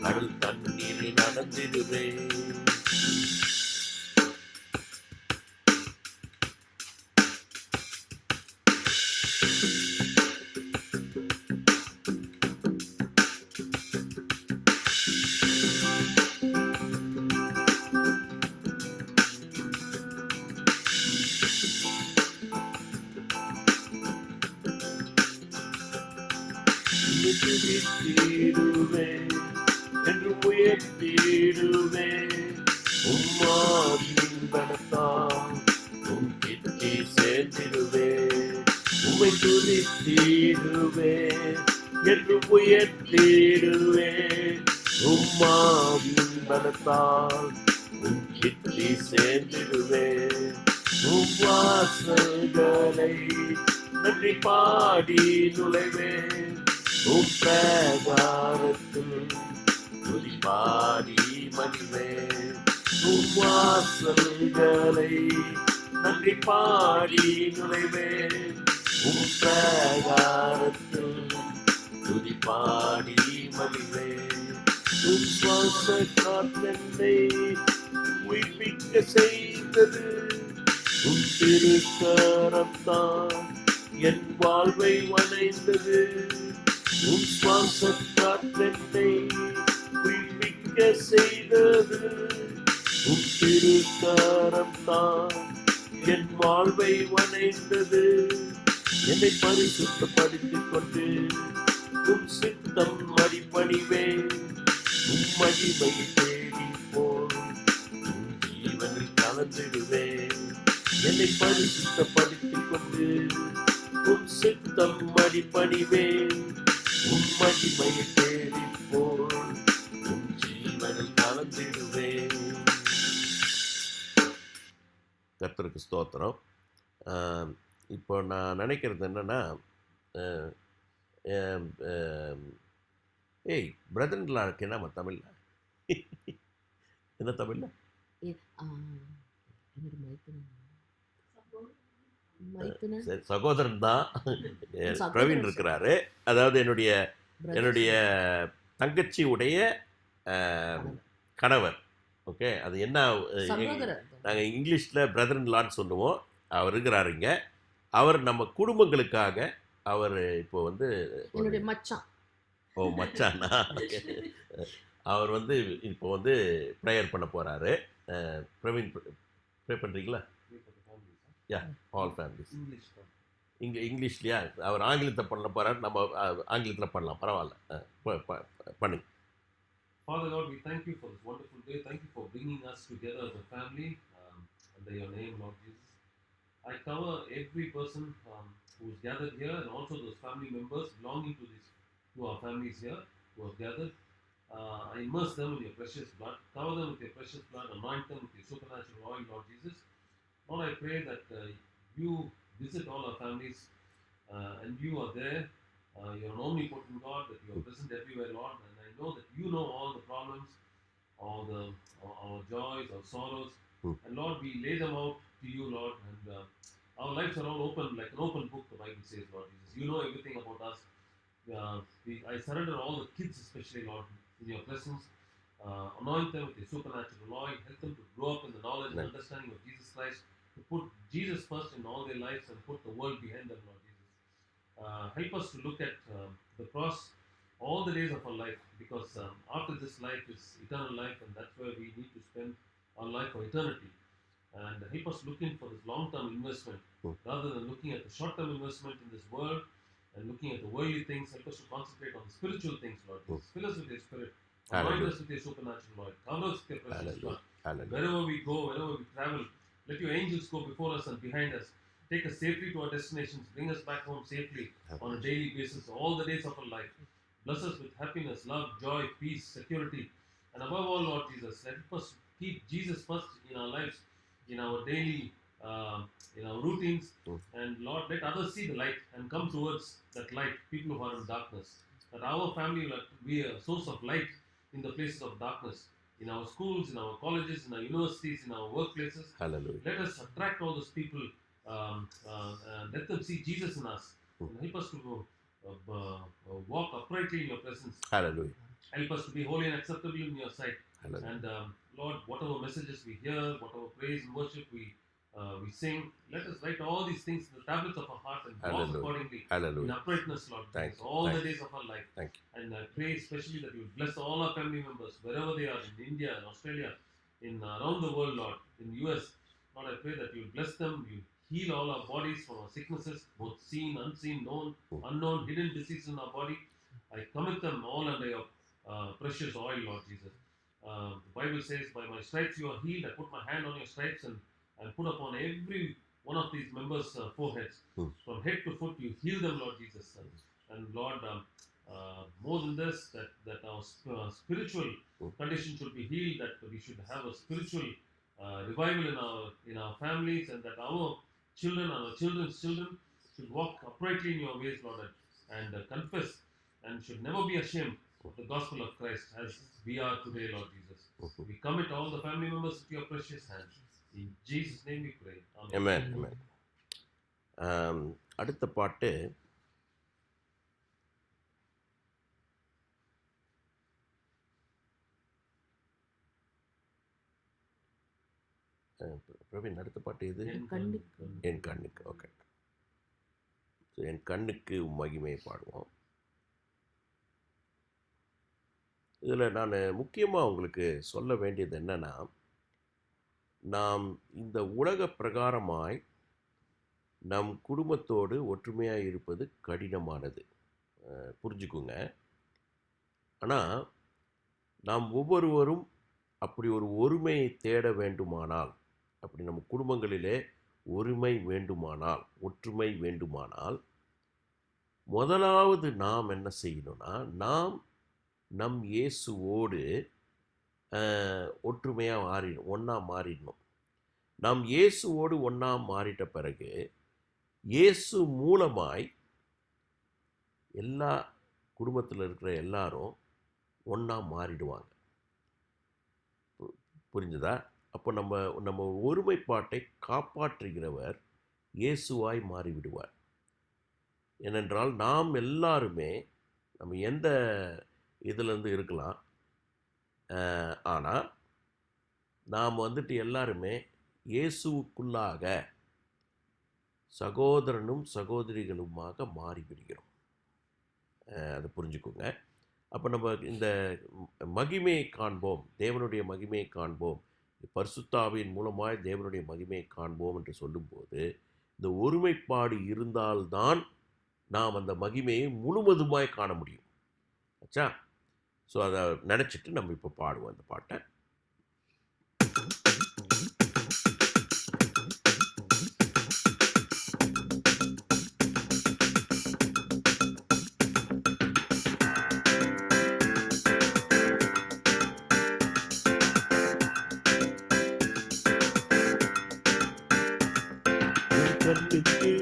கடல் தண்ணீரில் நடந்திடுவேன். துதித்திடுவே, என்று உயர்த்திடுவே. உம்மாவின் பலத்தால் உம் கெட்டி சேர்த்திடுவே. உம்மை துதித்திடுவே, என்று உயர்த்திடுவே. உம்மாவின் பலத்தால் உம் கெட்டி சேர்த்திடுவே. உம் வாசல்களை நன்றி பாடி நுழைவேன், உம் பிரகாரத்தில் துதி பாடி மகிழ்வேன். உம் வாசல்களை நன்றி பாடி நுழைவேன், உம் பிரகாரத்தில் துதி பாடி மகிழ்வேன். உம் சுவாச காற்றென்னை உயிர்ப்பிக்க செய்தது, உம் திருக்கரம்தான் என் வாழ்வை வளைந்தது. உம் சுவாச காற்றென்னை உயிர்ப்பிக்க செய்தது, உம் திருக்கரம்தான் என் வாழ்வை வளைந்தது. என்னை பரிசுத்தப்படுத்திக் கொண்டு உம் சித்தம் அடிபணிவேன். உம் மகிமை தேடி போய் உம் ஜீவனில் கலந்திடுவேன். என்னை பரிசுத்தப்படுத்திக் கொண்டு உம் சித்தம் அடிபணிவேன். உம் மகிமையை தேடி போய் உம் ஜீவனில் கலந்திடுவேன். கர்த்தருக்கு ஸ்தோத்திரம். இப்போ நான் நினைக்கிறது என்னன்னா, ஏய் பிரதர்லாம் இருக்கு என்னம்மா தமிழ்ல? என்ன தமிழ்ல? சரி, சகோதரன் தான். பிரவீன் இருக்கிறாரு. அதாவது என்னுடைய தங்கச்சி உடைய கணவர். ஓகே, அது என்ன, நாங்கள் இங்கிலீஷில் பிரதர் இன் லான்னு சொல்லுவோம். அவர் இருக்கிறாருங்க. அவர் நம்ம குடும்பங்களுக்காக அவர் இப்போ வந்து என்னுடைய மச்சான். ஓ மச்சானா? அவர் வந்து இப்போ வந்து ப்ரேயர் பண்ண போகிறாரு. பிரவீன் ப்ரே பண்ணுறீங்களா? Pray for the families. Huh? Yeah, all families. English. Huh? இங்கிலீஷ்லையா? அவர் ஆங்கிலத்தை பண்ண போகிறார், நம்ம ஆங்கிலத்தில் பண்ணலாம், பரவாயில்ல. பண்ணுங்க. Father Lord, we thank you for this wonderful day. Thank you for bringing us together as a family under your name, Lord Jesus. I cover every person who is gathered here and also those family members belonging to our families here who have gathered. I immerse them in your precious blood. Cover them with your precious blood. Anoint them with your supernatural oil, Lord Jesus. Lord, I pray that you visit all our families and you are there. You're an omnipotent God, that you are present everywhere, Lord. And I know that you know all the problems, all our joys, our sorrows. And Lord, we lay them out to you, Lord. And our lives are all open, like an open book, the Bible says, Lord Jesus. You know everything about us. I surrender all the kids, especially, Lord, in your presence. Anoint them with your supernatural oil. Help them to grow up in the knowledge and understanding of Jesus Christ. To put Jesus first in all their lives and put the world behind them, Lord Jesus. Help us to look at the cross all the days of our life, because after this life is eternal life, and that's where we need to spend our life for eternity. And help us looking for this long-term investment rather than looking at the short-term investment in this world and looking at the worldly things. Help us to concentrate on the spiritual things, Lord Jesus. Fill us with your spirit. Anoint us with your supernatural oil. Cover us with your precious blood. Wherever we go, wherever we travel, let your angels go before us and behind us. Take us safely to our destinations. Bring us back home safely on a daily basis, all the days of our life. Bless us with happiness, love, joy, peace, security. And above all, Lord Jesus, help us keep Jesus first in our lives, in our daily, in our routines. And Lord, let others see the light and come towards that light, people who are in darkness. That our family will be a source of light in the places of darkness. In our schools, in our colleges, in our universities, in our workplaces. Hallelujah. Let us attract all those people. Let them see Jesus in us. And help us to walk uprightly in your presence. Hallelujah. Help us to be holy and acceptable in your sight. Hallelujah. And Lord, whatever messages we hear, whatever praise and worship we sing, let us write all these things in the tablets of our heart and walk Hallelujah. accordingly in Hallelujah. uprightness, Lord Thank Jesus, you. all Thank the you. days of our life. Thank you. And I pray especially that you will bless all our family members wherever they are, in India, in Australia, in around the world, Lord, in US. Lord, I pray that you will bless them, you heal all our bodies from our sicknesses, both seen, unseen, known, unknown, hidden diseases in our body. I commit them all under your precious oil, Lord Jesus. The Bible says, by my stripes you are healed. I put my hand on your stripes and put upon every one of these members' foreheads. From head to foot, you heal them, Lord Jesus. And Lord, more than this, that our spiritual condition should be healed, that we should have a spiritual revival in our families, and that our children and our children's children should walk uprightly in your ways, Lord, and confess and should never be ashamed of the gospel of Christ as we are today, Lord Jesus. We commit all the family members into your precious hands. In Jesus' name we pray. Amen. Amen. Amen. அடுத்த பாட்டு பிரவீன், அடுத்த பாட்டு எது? என் கண்ணுக்கு. ஓகே. ஸோ என் கண்ணுக்கு மகிமையை பாடுவோம். இதில் நான் முக்கியமாக உங்களுக்கு சொல்ல வேண்டியது என்னென்னா, நாம் இந்த உலக பிரகாரமாய் நம் குடும்பத்தோடு ஒற்றுமையாக இருப்பது கடினமானது, புரிஞ்சுக்குங்க. ஆனால் நாம் ஒவ்வொருவரும் அப்படி ஒரு ஒருமையை தேட வேண்டுமானால், அப்படி நம்ம குடும்பங்களிலே ஒருமை வேண்டுமானால், ஒற்றுமை வேண்டுமானால், முதலாவது நாம் என்ன செய்யணும்னா, நாம் நம் இயேசுவோடு ஒற்றுமையாக ஒன்றா மாறிடணும். நாம் இயேசுவோடு ஒன்றா மாறிட்ட பிறகு இயேசு மூலமாய் எல்லா குடும்பத்தில் இருக்கிற எல்லாரும் ஒன்றா மாறிடுவாங்க. புரிஞ்சுதா? அப்போ நம்ம ஒருமைப்பாட்டை காப்பாற்றுகிறவர் இயேசுவாய் மாறிவிடுவார். ஏனென்றால் நாம் எல்லாருமே நம்ம எந்த இதிலேருந்து இருக்கலாம், ஆனால் நாம் எல்லாருமே இயேசுவுக்குள்ளாக சகோதரனும் சகோதரிகளுமாக மாறிவிடுகிறோம். அதை புரிஞ்சுக்கோங்க. அப்போ நம்ம இந்த மகிமையை காண்போம், தேவனுடைய மகிமையை காண்போம் பரிசுத்த ஆவியின் மூலமாய் தேவனுடைய மகிமையை காண்போம் என்று சொல்லும்போது, இந்த ஒருமைப்பாடு இருந்தால்தான் நாம் அந்த மகிமையை முழுவதுமாய் காண முடியும். ஆச்சா? ஸோ அதை நினச்சிட்டு நம்ம இப்போ பாடுவோம் அந்த பாட்டை. கண்ணுக்கு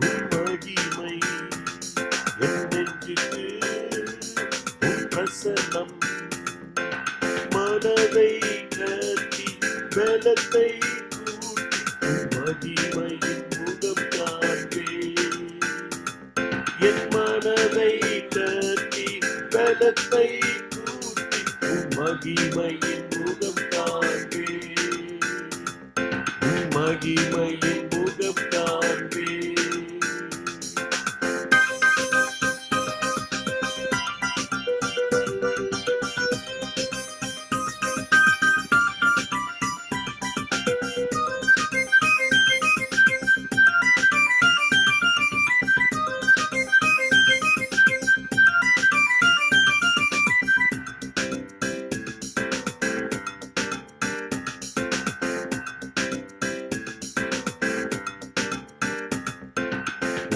உன் மகிமை, என் நெஞ்சுக்கு உன் பிரசன்னம், மனதை கட்டி பலத்தை கூட்டி உன் மகிமையின் முகம் காண்பேன். என் மனதை கட்டி பலத்தை கூட்டி உன் மகிமையின் முகம் காண்பேன். உன் மகிமையின் முகம் காண்பேன்.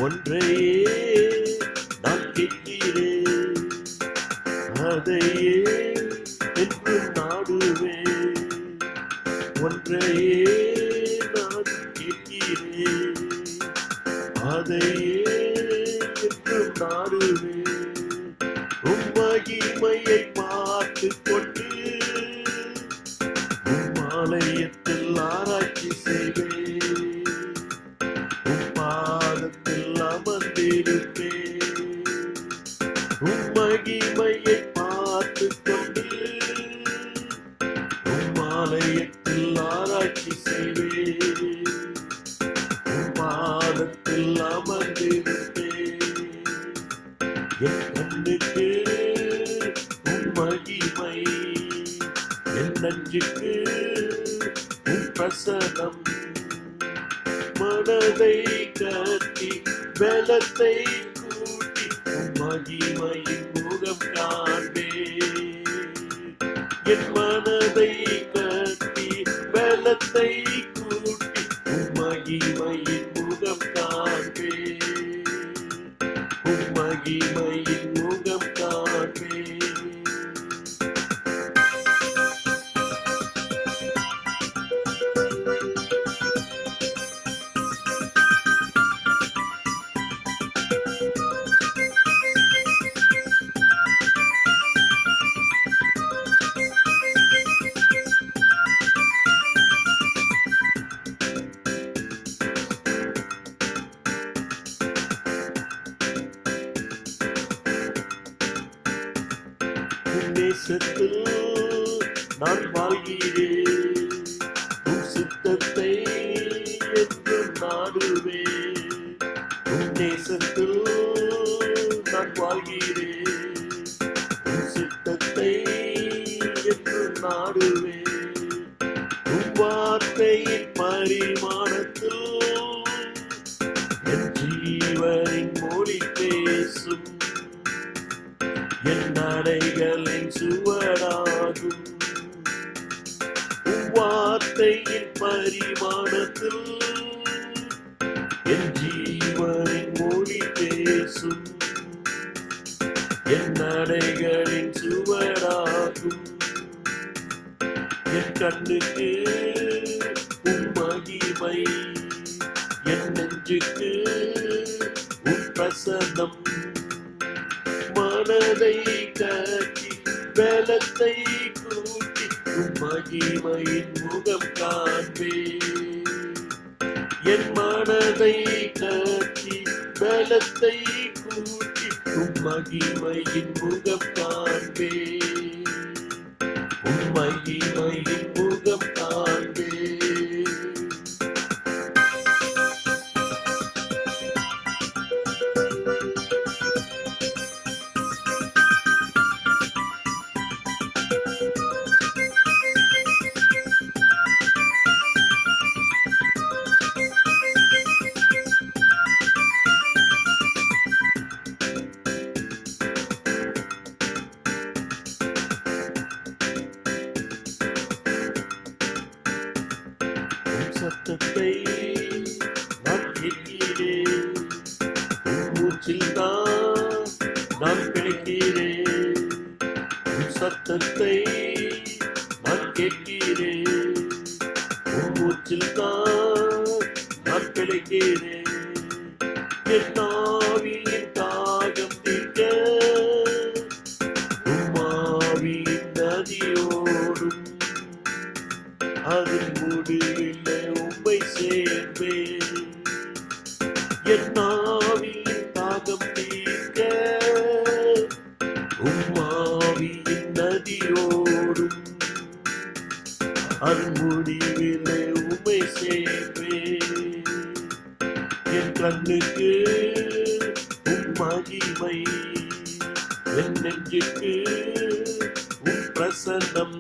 ஒன்றையே நான் கேட்கிறேன், அதையே என்றும் நாடுவேன். ஒன்றையே நான் கேட்கிறேன், அதையே என்றும் நாடுவேன். உம் மகிமையை பார்த்துக் கொண்டு உம் ஆலயத்தில் ஆராய்ச்சி செய்வேன். அமர்ந்திருப்பேன். உம் மகிமையை பார்த்துக் கொண்டு உம் ஆலயத்தில் ஆராய்ச்சி செய்வேன். உம் பாதத்தில் அமர்ந்திருப்பேன். என் கண்ணுக்கு உம் மகிமை, என் நெஞ்சுக்கு உம் பிரசன்னம், மனதை கட்டி பலத்தை கூட்டி உம் மகிமையின் முகம் காண்பேன். என் மனதை கட்டி பலத்தை கூட்டி உம் மகிமையின் முகம் காண்பேன். உம் மகிமையின் முகம் காண்பேன். நேசத்தில் நான் வாழ்கிறேன், உன் சித்தத்தை என்றும் நாடுவேன். உன் நேசத்தில் நான் வாழ்கிறேன், உன் சித்தத்தை என்றும் நாடுவேன். உன் வார்த்தையின் பரிமாணத்தில் என் ஜீவனின் மொழி பேசும். என் நடைகளின் சுவடாகும். உன் வார்த்தையின் பரிமாணத்தில் என் ஜீவனின் மொழி பேசும். என் நடைகளின் சுவடாகும். என் கண்ணுக்கு உன் மகிமை, என் நெஞ்சுக்கு உன் பிரசன்னம், மனதை கட்டி பலத்தை கூட்டி உம் மகிமையின் முகம் காண்பேன். என் மனதை கட்டி பலத்தை கூட்டி உம் மகிமையின் முகம் காண்பேன். உம் மகிமையின் முகம் காண்பேன். மூச்சில்தான் நான் பிழைக்கிறேன், உன் சத்தத்தை நான் கேட்கிறேன், உன் மூச்சில்தான் நான் பிழைக்கிறேன், என் ஆவியின் தாகம் தீர்க்க உம்மாவியின் நதியோடும் அதில் முடிவில்லை உம்மை சேர்வேன், என் ஆவியின் தாகம் தீர்க்க உம்மாவியின் நதியோடும் அதில் முடிவில்லை உம்மை சேர்வேன், என் கண்ணுக்கு உம் மகிமை, என் நெஞ்சுக்கு உம் பிரசன்னம்,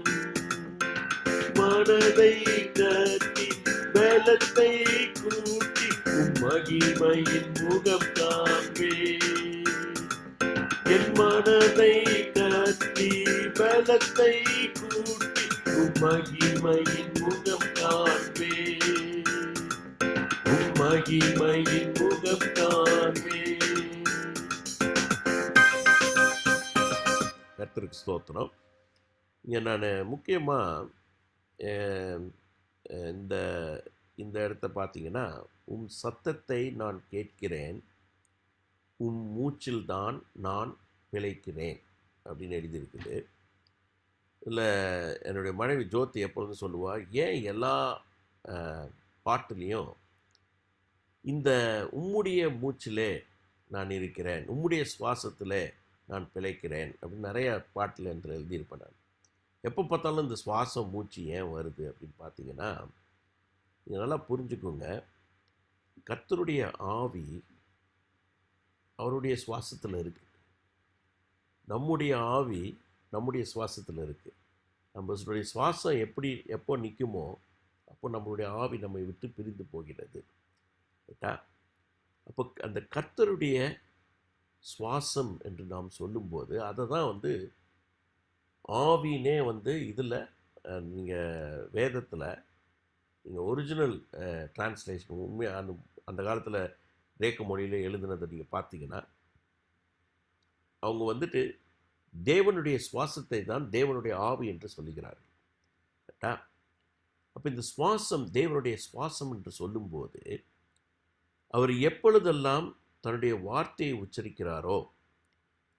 மனதை கட்டி பலத்தை கூட்டி உம் மகிமையின் முகம் காண்பேன், என் மனதை கட்டி பலத்தை கூட்டி உம் மகிமையின் முகம் காண்பேன், உம் மகிமையின் முகம் காண்பேன். கர்த்தருக்கு ஸ்தோத்திரம். இங்கே நான் முக்கியமாக இந்த இந்த இடத்த பார்த்தீங்கன்னா, உன் சத்தத்தை நான் கேட்கிறேன், உன் மூச்சில்தான் நான் பிழைக்கிறேன் அப்படின்னு எழுதியிருக்குது. இதில் என்னுடைய மனைவி ஜோதி எப்பொழுதும் சொல்லுவாள், ஏன் எல்லா பாட்டுலேயும் இந்த உம்முடைய மூச்சிலே நான் இருக்கிறேன், உம்முடைய சுவாசத்தில் நான் பிழைக்கிறேன் அப்படின்னு நிறைய பாட்டில் என்று எழுதியிருப்பேன். நான் எப்போ பார்த்தாலும் இந்த சுவாசம் மூச்சு ஏன் வருது அப்படின்னு பார்த்தீங்கன்னா, நீங்கள் நல்லா புரிஞ்சுக்கோங்க, கர்த்தருடைய ஆவி அவருடைய சுவாசத்தில் இருக்குது, நம்முடைய ஆவி நம்முடைய சுவாசத்தில் இருக்குது. நம்மளுடைய சுவாசம் எப்போ நிற்குமோ அப்போ நம்மளுடைய ஆவி நம்மை விட்டு பிரிந்து போகிறது. ரைட்டா? அப்போ அந்த கர்த்தருடைய சுவாசம் என்று நாம் சொல்லும்போது அதை தான் ஆவினே இதில் நீங்கள் வேதத்தில் நீங்கள் ஒரிஜினல் டிரான்ஸ்லேஷன் உண்மையாக அந்த காலத்தில் கிரேக்க மொழியில் எழுதுனதை நீங்கள் பார்த்தீங்கன்னா, அவங்க தேவனுடைய சுவாசத்தை தான் தேவனுடைய ஆவி என்று சொல்லுகிறார்கள். ரைட்டா? அப்போ இந்த சுவாசம் தேவனுடைய சுவாசம் என்று சொல்லும்போது அவர் எப்பொழுதெல்லாம் தன்னுடைய வார்த்தையை உச்சரிக்கிறாரோ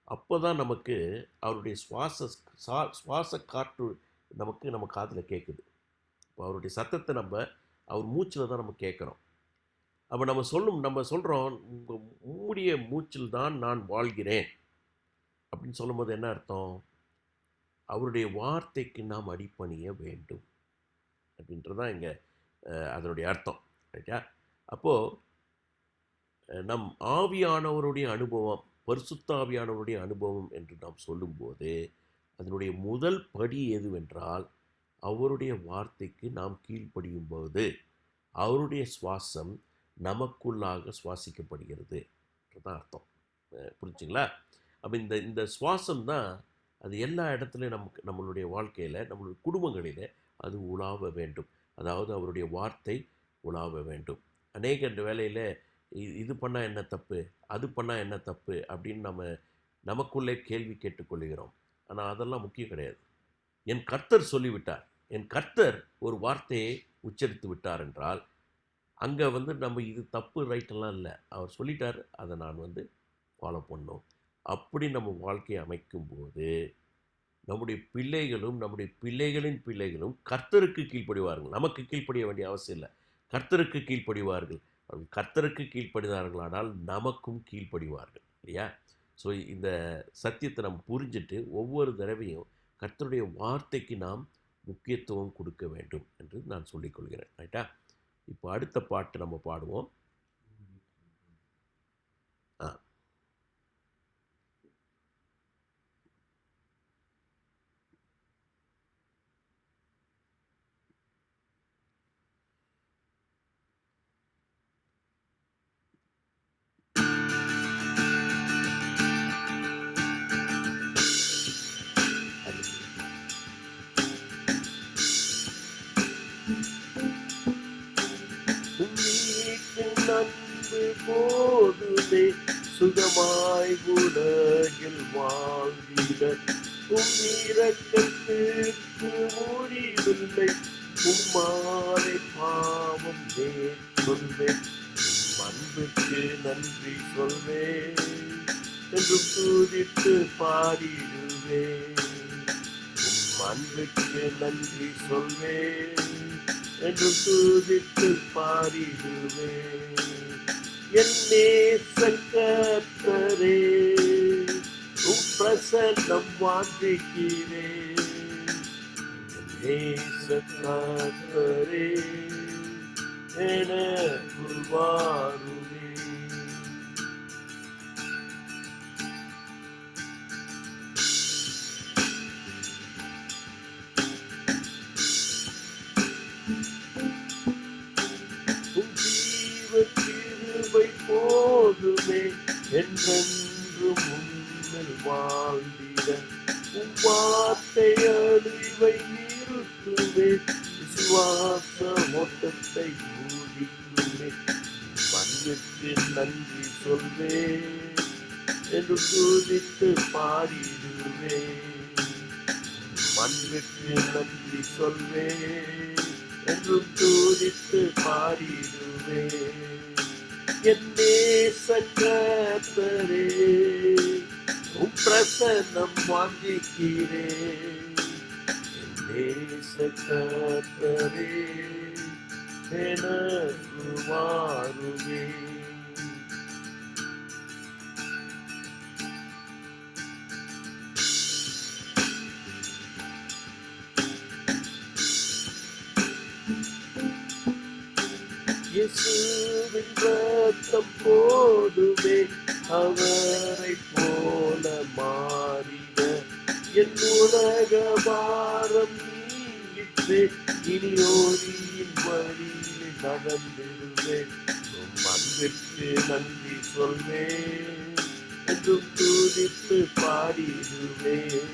அப்போ தான் நமக்கு அவருடைய சுவாச காற்று நம்ம காதில் கேட்குது. இப்போ அவருடைய சத்தத்தை அவர் மூச்சில் தான் நம்ம கேட்குறோம். அப்போ நம்ம சொல்கிறோம், உம்முடைய மூச்சில் தான் நான் வாழ்கிறேன் அப்படின்னு சொல்லும்போது என்ன அர்த்தம்? அவருடைய வார்த்தைக்கு நாம் அடிபணிய வேண்டும் அப்படின்றதான் இங்கே அதனுடைய அர்த்தம். ரைட்டா? அப்போது நம் ஆவியானவருடைய அனுபவம், பரிசுத்த ஆவியானவருடைய அனுபவம் என்று நாம் சொல்லும்போது அதனுடைய முதல் படி எதுவென்றால் அவருடைய வார்த்தைக்கு நாம் கீழ்ப்படியும் போது அவருடைய சுவாசம் நமக்குள்ளாக சுவாசிக்கப்படுகிறது என்றுதான் அர்த்தம். புரிஞ்சுங்களா? அப்போ இந்த சுவாசம் தான் அது எல்லா இடத்துலையும் நம்மளுடைய வாழ்க்கையில், நம்மளுடைய குடும்பங்களில் அது உலாவ வேண்டும். அதாவது அவருடைய வார்த்தை உலாவ வேண்டும். அநேக வேளையில் இது பண்ணால் என்ன தப்பு, அது பண்ணால் என்ன தப்பு அப்படின்னு நமக்குள்ளே கேள்வி கேட்டுக்கொள்கிறோம். ஆனால் அதெல்லாம் முக்கியம் கிடையாது. என் கர்த்தர் சொல்லிவிட்டார், என் கர்த்தர் ஒரு வார்த்தையை உச்சரித்து விட்டார் என்றால் அங்கே நம்ம இது தப்பு ரைட்டெல்லாம் இல்லை, அவர் சொல்லிட்டார், அதை நான் ஃபாலோ பண்ணோம். அப்படி நம்ம வாழ்க்கையை அமைக்கும்போது நம்முடைய பிள்ளைகளும் நம்முடைய பிள்ளைகளின் பிள்ளைகளும் கர்த்தருக்கு கீழ்ப்படிவார்கள். நமக்கு கீழ்ப்படிய வேண்டிய அவசியம் இல்லை, கர்த்தருக்கு கீழ்ப்படிவார்கள். அவர்கள் கர்த்தருக்கு கீழ்ப்படிதார்களானால் நமக்கும் கீழ்ப்படிவார்கள். இல்லையா? ஸோ இந்த சத்தியத்தை நம்ம புரிஞ்சுட்டு ஒவ்வொரு தடவையும் கர்த்தருடைய வார்த்தைக்கு நாம் முக்கியத்துவம் கொடுக்க வேண்டும் என்று நான் சொல்லிக்கொள்கிறேன். ரைட்டா? இப்போ அடுத்த பாட்டு நம்ம பாடுவோம். நன்பு போதுமே சுகமாய் உலகில் வாழ்ந்திட இரக்கத்திற்கு முடிவில்லை. உம்மாலை பாவம் மேற்கொள்வேன், அன்புக்கு நன்றி சொல்வேன், என்றும் துதித்து பாடிடுவேன். அன்புக்கு நன்றி சொல்வேன், என்றும் துதித்து பாடிடுவேன். என் நேச கர்த்தரே, உம் பிரசன்னம் வாஞ்சிக்கிறேன். என் நேச கர்த்தரே, எனக்குள் வாருமே. கிருபை போதுமே என்றென்றும் உம்மில் வாழ்ந்திட. உம் வார்த்தை அழிவை நிறுத்துமே, விசுவாச ஓட்டத்தை முடிக்குமே. மண்ணுக்கு நன்றி சொல்வேன், என்று துதித்து பாடிடுவேன். மண்ணுக்கு நன்றி சொல்வேன், என்று துதித்து பாடிடுவேன். என் நேச கர்த்தரே, உம் பிரசன்னம் வாஞ்சிக்கிறேன். என் நேச கர்த்தரே, எனக்கு வாருமே. இயேசுவின் ரத்தம் போதுமே, அவரை போல மாறிட. என் உலக பாரம் நீங்கிற்றே, இனி ஒளியின் வழியில் நடந்திடுவேன். உம் அன்பிற்கு நன்றி சொல்வேன், என்றும் துதித்து பாடிடுவேன்.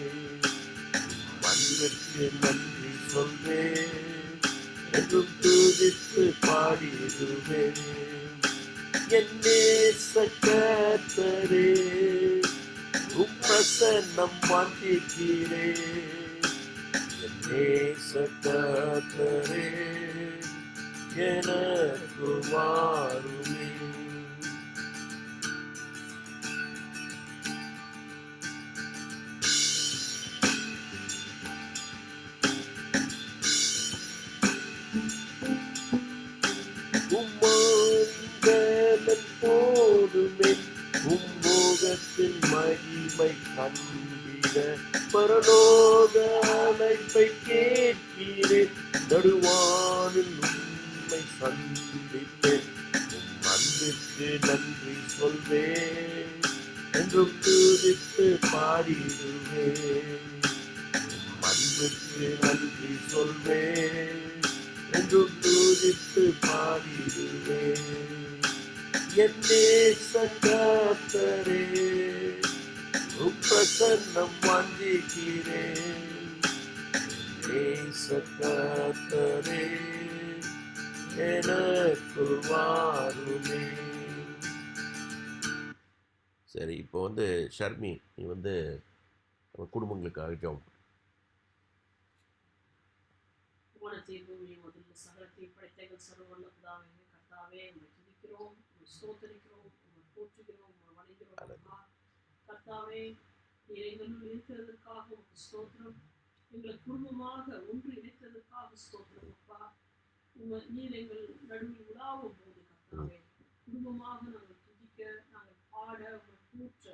அன்பிற்கு நன்றி சொல்வேன், என்றும் துதித்து பாடிடுவேன். என் நேச கர்த்தரே, உம் பிரசன்னம் வாஞ்சிக்கிறேன். என் நேச கர்த்தரே, எனக்கு வாருமே. போதுமே, உம்மோகத்தின் மகிமை கண்டிட. பரலோக அழைப்பை கேட்கிறேன், நடுவானில் உம்மை சந்திப்பேன். உம் அன்பிற்கு நன்றி சொல்வேன், என்றும் துதித்து பாடிடுவேன். உம் அன்பிற்கு நன்றி சொல்வேன், என்றும் துதித்து பாடிடுவேன். என் நேச கர்த்தரே, உம் பிரசன்னம் வாஞ்சிக்கிறேன். நேச கர்த்தரே, எனக்கு வாருமே. சரி, இப்போ ஷர்மி, நீ நம்ம குடும்பங்களுக்காக ஜெபம் பண்ணு. முதல்ல சகலத்தையும் படைத்த எங்கள் சர்வவல்ல பிதாவே, கர்த்தாவே, உம்மை துதிக்கிறோம், உம்மை ஸ்தோத்திரிக்கிறோம், உம்மை போற்றுகிறோம், உம்மை வணங்குகிறோம். அப்பா கர்த்தாவே, நீர் எங்களுள் இருக்கிறதற்காக உமக்கு ஸ்தோத்திரம். எங்களை குடும்பமாக ஒன்று இணைத்ததற்காக ஸ்தோத்திரம். அப்பா நீர் எங்கள் நடுவில் உலாவும் போது கர்த்தாவே, குடும்பமாக நாங்கள் துதிக்க, நாங்கள் பாட, உம்மை போற்ற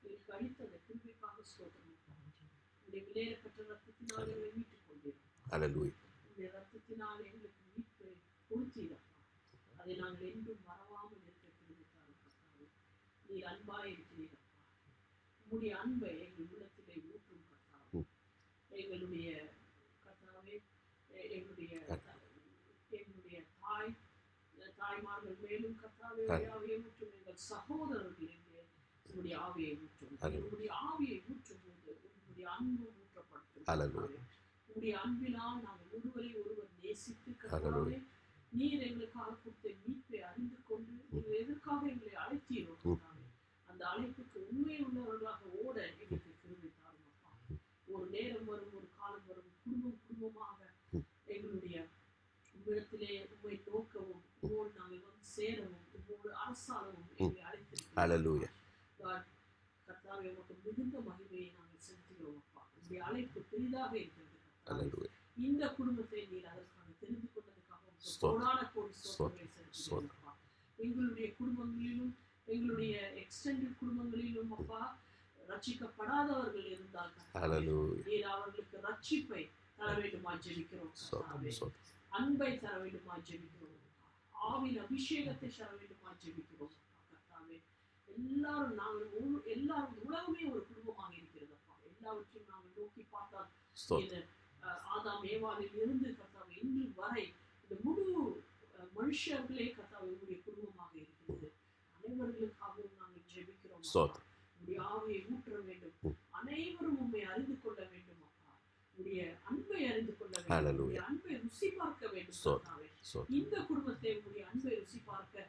எங்களுக்கு அளித்த அந்த கிருபைக்காக ஸ்தோத்திரம். உடைய விலையேறப்பட்ட ரத்தத்தினால் எங்களை மீட்டுக் கொண்டீர். உடைய ரத்தத்தினால் எங்களுக்கு மீட்பை கொடுத்தீரப்பா. அதை நாங்கள் என்றும் மறவாமல் இருக்க கிருபைத்தாரும். நீர் அன்பாய் இருக்கிறீரப்பா. உம்முடைய அன்பை எங்கள் உள்ளத்திலே ஊற்றும் கர்த்தாவே. எங்களுடைய கர்த்தாவே, எங்களுடைய தாய்மார்கள் மேலும் கர்த்தாவே ஆவியை ஊற்றும். எங்கள் சகோதரர்கள் உங்களுடைய ஆவியை ஊற்றும். உங்களுடைய ஆவியை ஊற்றும் போது உங்களுடைய அன்பு ஊற்றப்படும். உங்களுடைய அன்பினால் நாங்கள் ஒருவரை ஒருவர் நேசித்து கர்த்தாவே, நீர் எங்களுக்காக கொடுத்த மீட்பை அறிந்து கொண்டு நீங்கள் எதற்காக எங்களை அழைத்தீரோ கர்த்தாவே, அந்த உமக்கு உண்மை உள்ளவர்களாக ஓட எங்களுக்கு கிருபை தாரும் அப்பா. ஒரு நேரம் வரும், ஒரு காலம் வரும், குடும்பமாக எங்களுடைய உம்மிடத்திலே உம்மை நோக்கவும், உம்மோடு நாங்கள் வந்து சேரவும், உம்மோடு அரசாளவும் எங்களை அழைத்திருக்கிறோம். கர்த்தாவே, உமக்கு மிகுந்த மகிமையை நாங்கள் செலுத்துகிறோம் அப்பா. உங்களுடைய அழைப்பு பெரிதாக இருக்கிறது. இந்த குடும்பத்தை நீர் அதற்காக தெரிந்து கொண்டதுக்காக கோடான கோடி ஸ்தோத்திரங்களை செலுத்துகிறோம் அப்பா. எங்களுடைய குடும்பங்களிலும் எங்களுடைய எக்ஸ்டெண்டட் குடும்பங்களிலும் அப்பா ரட்சிக்கப்படாதவர்கள் இருந்தால் நீர் அவர்களுக்கு ரட்சிப்பை தர வேண்டுமா ஜெபிக்கிறோம். அன்பை தர வேண்டுமா ஜெபிக்கிறோம். ஆவின் அபிஷேகத்தை தர வேண்டுமா ஜெபிக்கிறோம். கர்த்தாவே, எல்லாரும் உலகமே ஒரு குடும்பமாக இருக்கிறது அப்பா. எல்லாவற்றையும் நாங்கள் நோக்கி பார்த்தால் ஆதாம் ஏவாளில் இருந்து கர்த்தாவே இன்று வரை இந்த முழு மனுஷர்களே கர்த்தாவே உங்களுடைய குடும்பமாக இருக்கிறது. அனைவர்களுக்காகவும் நாங்கள் ஜெபிக்கிறோம். உங்களுடைய ஆவியை ஊற்ற வேண்டும். அனைவரும் உண்மை அறிந்து கொள்ள வேண்டும் அப்பா. உங்களுடைய அன்பை அறிந்து கொள்ள வேண்டும். உங்களுடைய அன்பை ருசி பார்க்க வேண்டும் கர்த்தாவே. இந்த குடும்பத்தை உங்களுடைய அன்பை ருசி பார்க்க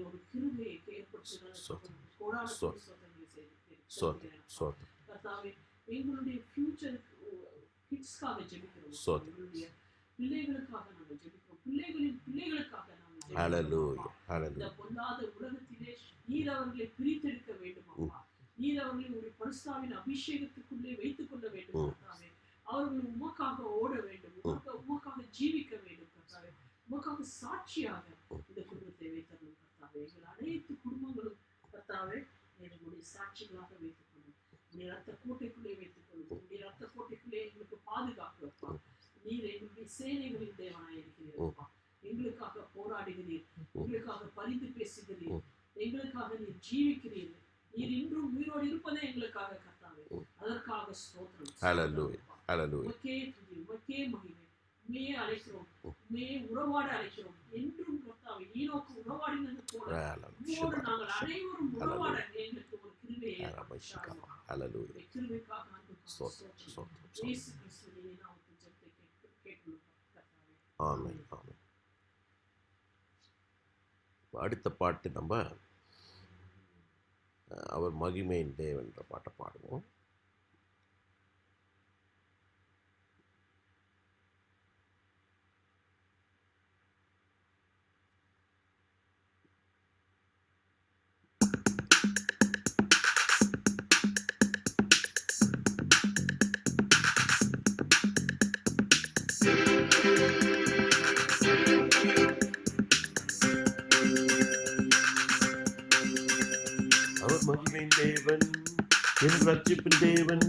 ஒரு கிருபையை ஏற்படுத்துகிறது. கோடான கோடி ஸ்தோத்திரங்களை செய்கிறேன் கர்த்தாவே. எங்களுடைய ஃபியூச்சர் கிட்ஸ்க்காக ஜெபிக்கிறோம். எங்களுடைய பிள்ளைகளுக்காக நாங்கள் ஜெபிக்கிறோம். பிள்ளைகளின் பிள்ளைகளுக்காக நாங்கள் ஜெபிக்கிறோம். இந்த பொல்லாத உலகத்திலே நீர் அவர்களை பிரித்தெடுக்க வேண்டும் அப்பா. நீர் அவர்களை ஒரு பரிசுத்தாவின் அபிஷேகத்துக்குள்ளே வைத்துக் கொள்ள வேண்டும் கர்த்தாவே. அவர்கள் உமக்காக ஓட வேண்டும். உமக்காக ஜீவிக்க வேண்டும் கர்த்தாவே. உமக்காக சாட்சியாக இந்த குடும்பத்தை வைத்தரணும் கர்த்தாவே. எங்கள் அனைத்து குடும்பங்களும் கர்த்தாவே எங்களுடைய சாட்சிகளாக வைத்துக் கொள்ளும். உடைய ரத்த கோட்டைக்குள்ளே வைத்துக் கொள்ளும். உடைய ரத்த கோட்டைக்குள்ளே எங்களுக்கு பாதுகாப்பு அப்பா. நீர் எங்களுடைய சேனைகளின் தேவனாய் இருக்கிறீர். எங்களுக்காக போராடுகிறீர். எங்களுக்காக பரிந்து பேசுகிறீர். எங்களுக்காக நீர் ஜீவிக்கிறீர். நீர் இன்றும் உயிரோடு இருப்பதே எங்களுக்காக கர்த்தாவே. அதற்காக ஸ்தோத்திரம். உமக்கே துதி, உமக்கே மகிமை. உண்மையே அழைக்கிறோம். உண்மையே உறவாட அழைக்கிறோம். என்றும் கர்த்தாவே ஈனோக்கு உறவாடினது போல உம்மோடு நாங்கள் அனைவரும் உறவாட எங்களுக்கு ஒரு கிருபையை கிருபைக்காக ஸ்தோத்திரம். இயேசு கிறிஸ்துவின் நாமத்தில் ஜெபத்தை கேட்கிறோம் கர்த்தாவே. ஆமென். ஆமென். அடுத்த பாட்டு நம்ம அவர் மகிமையின் தேவன்ற பாட்டை பாடுவோம். தேவன் என் ரட்சிப்பின் தேவன்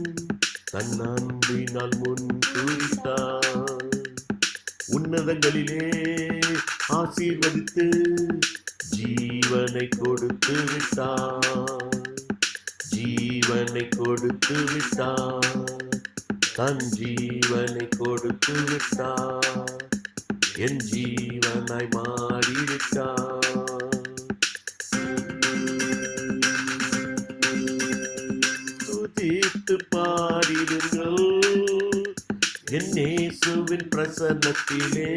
தன் அன்பினால் முன் குறித்தார். உன்னதங்களிலே ஆசீர்வதித்து ஜீவனை கொடுத்து விட்டார். ஜீவனை கொடுத்து விட்டார். தன் ஜீவனை கொடுத்து விட்டார். என் ஜீவனாய் மாறிவிட்டார். துதித்து பாடிடுங்கள் என் இயேசுவின் பிரசன்னத்திலே.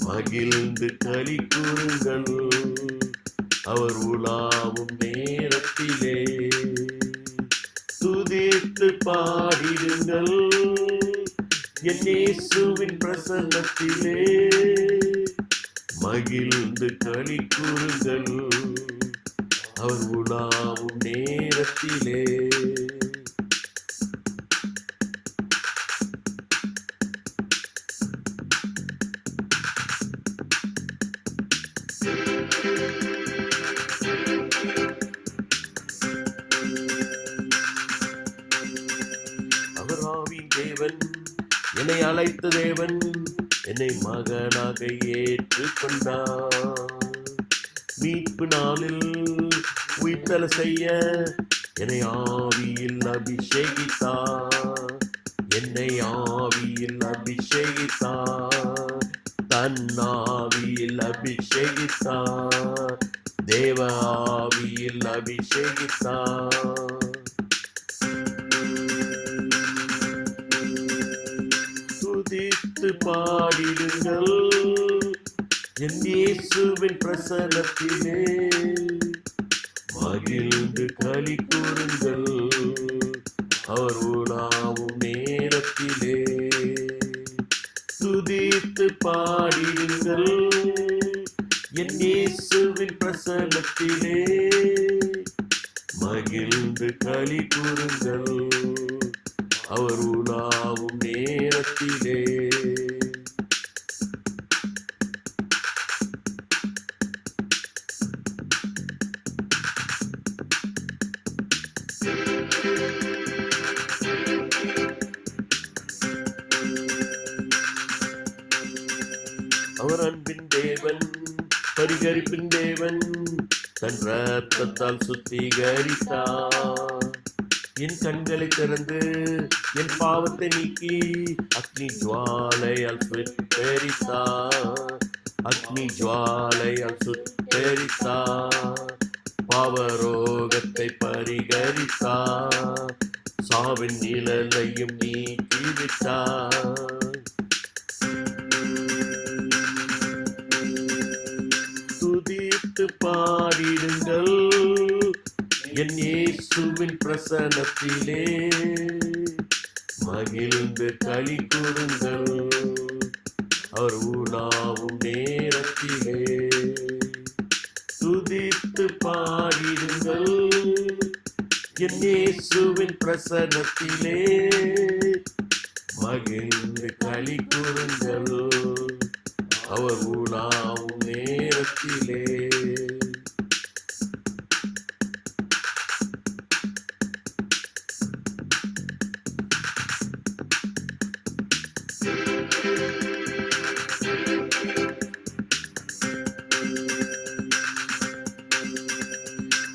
மகிழ்ந்து களி கூறுங்கள் அவர் உலாவும் நேரத்திலே. துதித்து பாடிடுங்கள் என் இயேசுவின் பிரசன்னத்திலே. மகிழ்ந்து களி கூறுங்கள் அவர் உலாவும் நேரத்திலே. அவர் ஆவியின் தேவன், என்னை அழைத்த தேவன், என்னை மகனாக ஏற்றுக்கொண்டார். மீட்பு நாளில் உயிர்த்தெழ செய்ய என்னை ஆவியில் அபிஷேகித்தார். என்னை ஆவியில் அபிஷேகித்தார். தன் ஆவியில் அபிஷேகித்தார். தேவ ஆவியில் அபிஷேகித்தார். துதித்து பாடிடுங்கள் என் இயேசுவின் பிரசன்னத்திலே. மகிழ்ந்து களி கூறுங்கள் அவர் உலாவும் நேரத்திலே. துதித்து பாடிடுங்கள் என் இயேசுவின் பிரசன்னத்திலே. மகிழ்ந்து களி கூறுங்கள் அவர் உலாவும் நேரத்திலே. அவர் அன்பின் தேவன், பரிகரிப்பின் தேவன், தன் ரத்தத்தால் சுத்திகரித்தார். என் கண்களை திறந்து என் பாவத்தை நீக்கி அக்னி ஜுவாலையால் சுட்டெரித்தார். அக்னி ஜுவாலையால் சுட்டெரித்தார். பாவரோகத்தை பரிகரித்தார். சாவின் நிழலையும் நீக்கிவிட்டார். துதித்து பாடிடுங்கள் என் இயேசுவின் பிரசன்னத்திலே. மகிழ்ந்து களி கூறுங்கள் அவர் உலாவும் நேரத்திலே. துதித்து பாடிடுங்கள் என் இயேசுவின் பிரசன்னத்திலே. மகிழ்ந்து களி கூறுங்கள் அவர் உலாவும் நேரத்திலே.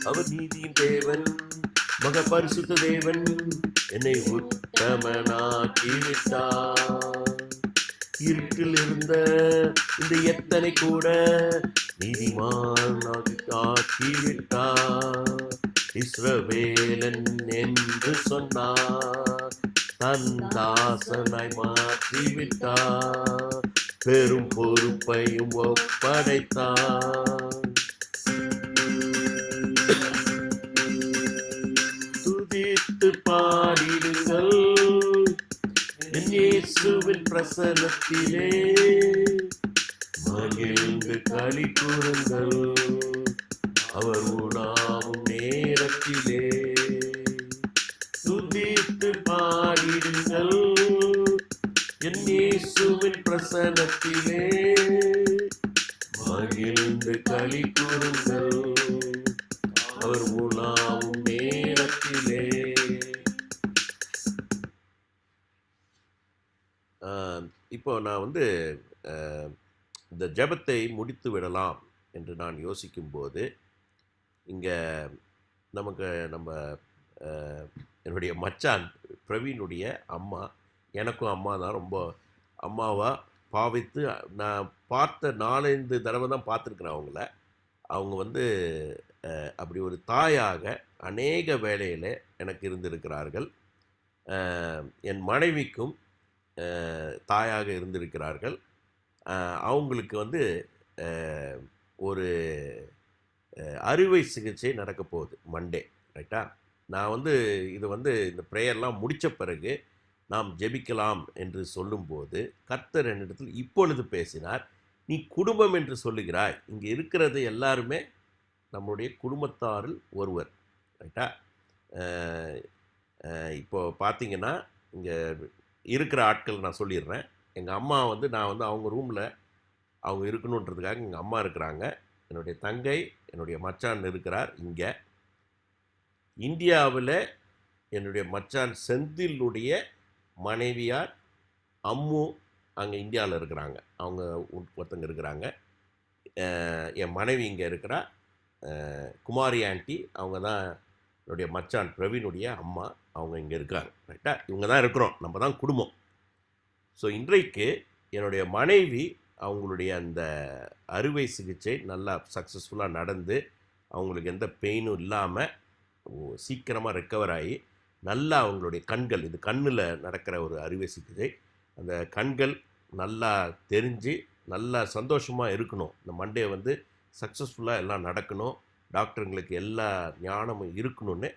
அவர் நீதியின் தேவன், மக பரிசுத்த தேவன், என்னை உத்தமனாக்கிவிட்டார். இருட்டில் இருந்த இந்த எத்தனை கூட நீதிமானாக ஆக்கிவிட்டார். இஸ்ரவேலன் என்று சொன்னார், தன் தாசனாய் மாற்றிவிட்டார். பெரும் பொறுப்பையும் ஒப்படைத்தார். துதித்து பாடிடுங்கள் என் இயேசுவின் பிரசன்னத்திலே. மகிழ்ந்து களி கூறுங்கள் அவர் உலாவும் நேரத்திலே. துதித்து பாடிடுங்கள் என் இயேசுவின் பிரசன்னத்திலே. மகிழ்ந்து களி கூறுங்கள் அவர் உலாவும் நேரத்திலே. இப்போ நான் வந்து இந்த ஜெபத்தை முடித்து விடலாம் என்று நான் யோசிக்கும்போது, இங்கே நமக்கு நம்ம என்னுடைய மச்சான் பிரவீனுடைய அம்மா, எனக்கும் அம்மா தான், ரொம்ப அம்மாவாக பாவித்து நான் பார்த்த 4-5 தடவை தான் பார்த்துருக்குறேன் அவங்கள. அவங்க வந்து அப்படி ஒரு தாயாக அநேக வேளையில் எனக்கு இருந்திருக்கிறார்கள். என் மனைவிக்கும் தாயாக இருந்திருக்கிறார்கள். அவங்களுக்கு வந்து ஒரு அறுவை சிகிச்சை நடக்க போகுது மண்டே, ரைட்டா? நான் வந்து இது வந்து இந்த ப்ரேயர்லாம் முடித்த பிறகு நாம் ஜெபிக்கலாம் என்று சொல்லும்போது கர்த்தர் என்னிடத்தில் இப்பொழுது பேசினார், நீ குடும்பம் என்று சொல்லுகிறாய், இங்கே இருக்கிறது எல்லாருமே நம்முடைய குடும்பத்தாரில் ஒருவர், ரைட்டா? இப்போது பார்த்தீங்கன்னா இங்கே இருக்கிற ஆட்கள் நான் சொல்லிடுறேன். எங்கள் அம்மா வந்து நான் வந்து அவங்க ரூமில் அவங்க இருக்கணுன்றதுக்காக எங்கள் அம்மா இருக்கிறாங்க. என்னுடைய தங்கை, என்னுடைய மச்சான் இருக்கிறார் இங்கே. இந்தியாவில் என்னுடைய மச்சான் செந்திலுடைய மனைவியார் அம்மு அங்கே இந்தியாவில் இருக்கிறாங்க. அவங்க ஒருத்தங்க இருக்கிறாங்க. என் மனைவி இங்கே இருக்கிறா. குமாரி ஆண்டி, அவங்க தான் என்னுடைய மச்சான் பிரவீனுடைய அம்மா, அவங்க இங்கே இருக்காங்க, ரைட்டா? இவங்க தான் இருக்கிறோம், நம்ம தான் குடும்பம். ஸோ இன்றைக்கு என்னுடைய மனைவி அவங்களுடைய அந்த அறுவை சிகிச்சை நல்லா சக்ஸஸ்ஃபுல்லாக நடந்து அவங்களுக்கு எந்த பெயினும் இல்லாமல் சீக்கிரமாக ரெக்கவர் ஆகி நல்லா அவங்களுடைய கண்கள், இது கண்ணில் நடக்கிற ஒரு அறுவை சிகிச்சை, அந்த கண்கள் நல்லா தெரிஞ்சு நல்லா சந்தோஷமாக இருக்கணும். இந்த மண்டே வந்து சக்ஸஸ்ஃபுல்லாக எல்லாம் நடக்கணும். டாக்டருங்களுக்கு எல்லா ஞானமும் இருக்கணும்னு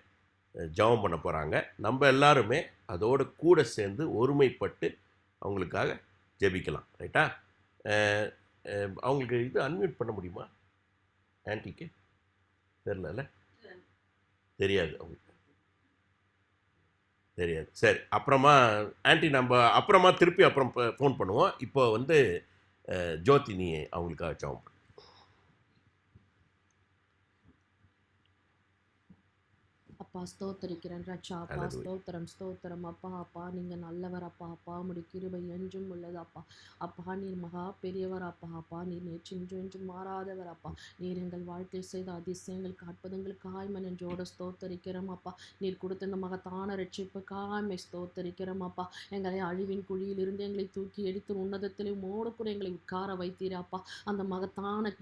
ஜெபம் பண்ண போகிறாங்க. நம்ம எல்லாருமே அதோடு கூட சேர்ந்து ஒருமைப்பட்டு அவங்களுக்காக ஜெபிக்கலாம். ரைட்டா? அவங்களுக்கு இது அன்மியூட் பண்ண முடியுமா ஆன்ட்டிக்கு? தெரில, தெரியாது, அவங்களுக்கு தெரியாது. சரி, அப்புறமா ஆன்ட்டி நம்ம அப்புறமா திருப்பி அப்புறம் ஃபோன் பண்ணுவோம். இப்போ வந்து ஜோதி நீ அவங்களுக்காக ஜெபம் பண்ணு. அப்பா ஸ்தோத்தரிக்கிறேன் ரட்சா. அப்பா அல்லேலூயா. ஸ்தோத்திரம் ஸ்தோத்திரம் அப்பா. அப்பா நீங்கள் நல்லவர் அப்பா. அப்பா உம்முடைய கிருபை என்றும் உள்ளது அப்பா. அப்பா நீர் மகா பெரியவர் அப்பா. அப்பா நீர் நேற்று இன்று என்றும் மாறாதவர் அப்பா. நீர் எங்கள் வாழ்க்கையில் செய்த அதிசயங்களுக்கு அற்புதங்களுக்காய் நெஞ்சோடு ஸ்தோத்தரிக்கிறோம் அப்பா. நீர் கொடுத்த இந்த மகத்தான ரட்சிப்புக்காய் ஸ்தோத்தரிக்கிறோம் அப்பா. எங்களை அழிவின் குழியிலிருந்து எங்களை தூக்கி எடுத்து உன்னதத்திலே மோடு கூட எங்களை உட்கார வைத்தீரப்பா. அந்த மகத்தான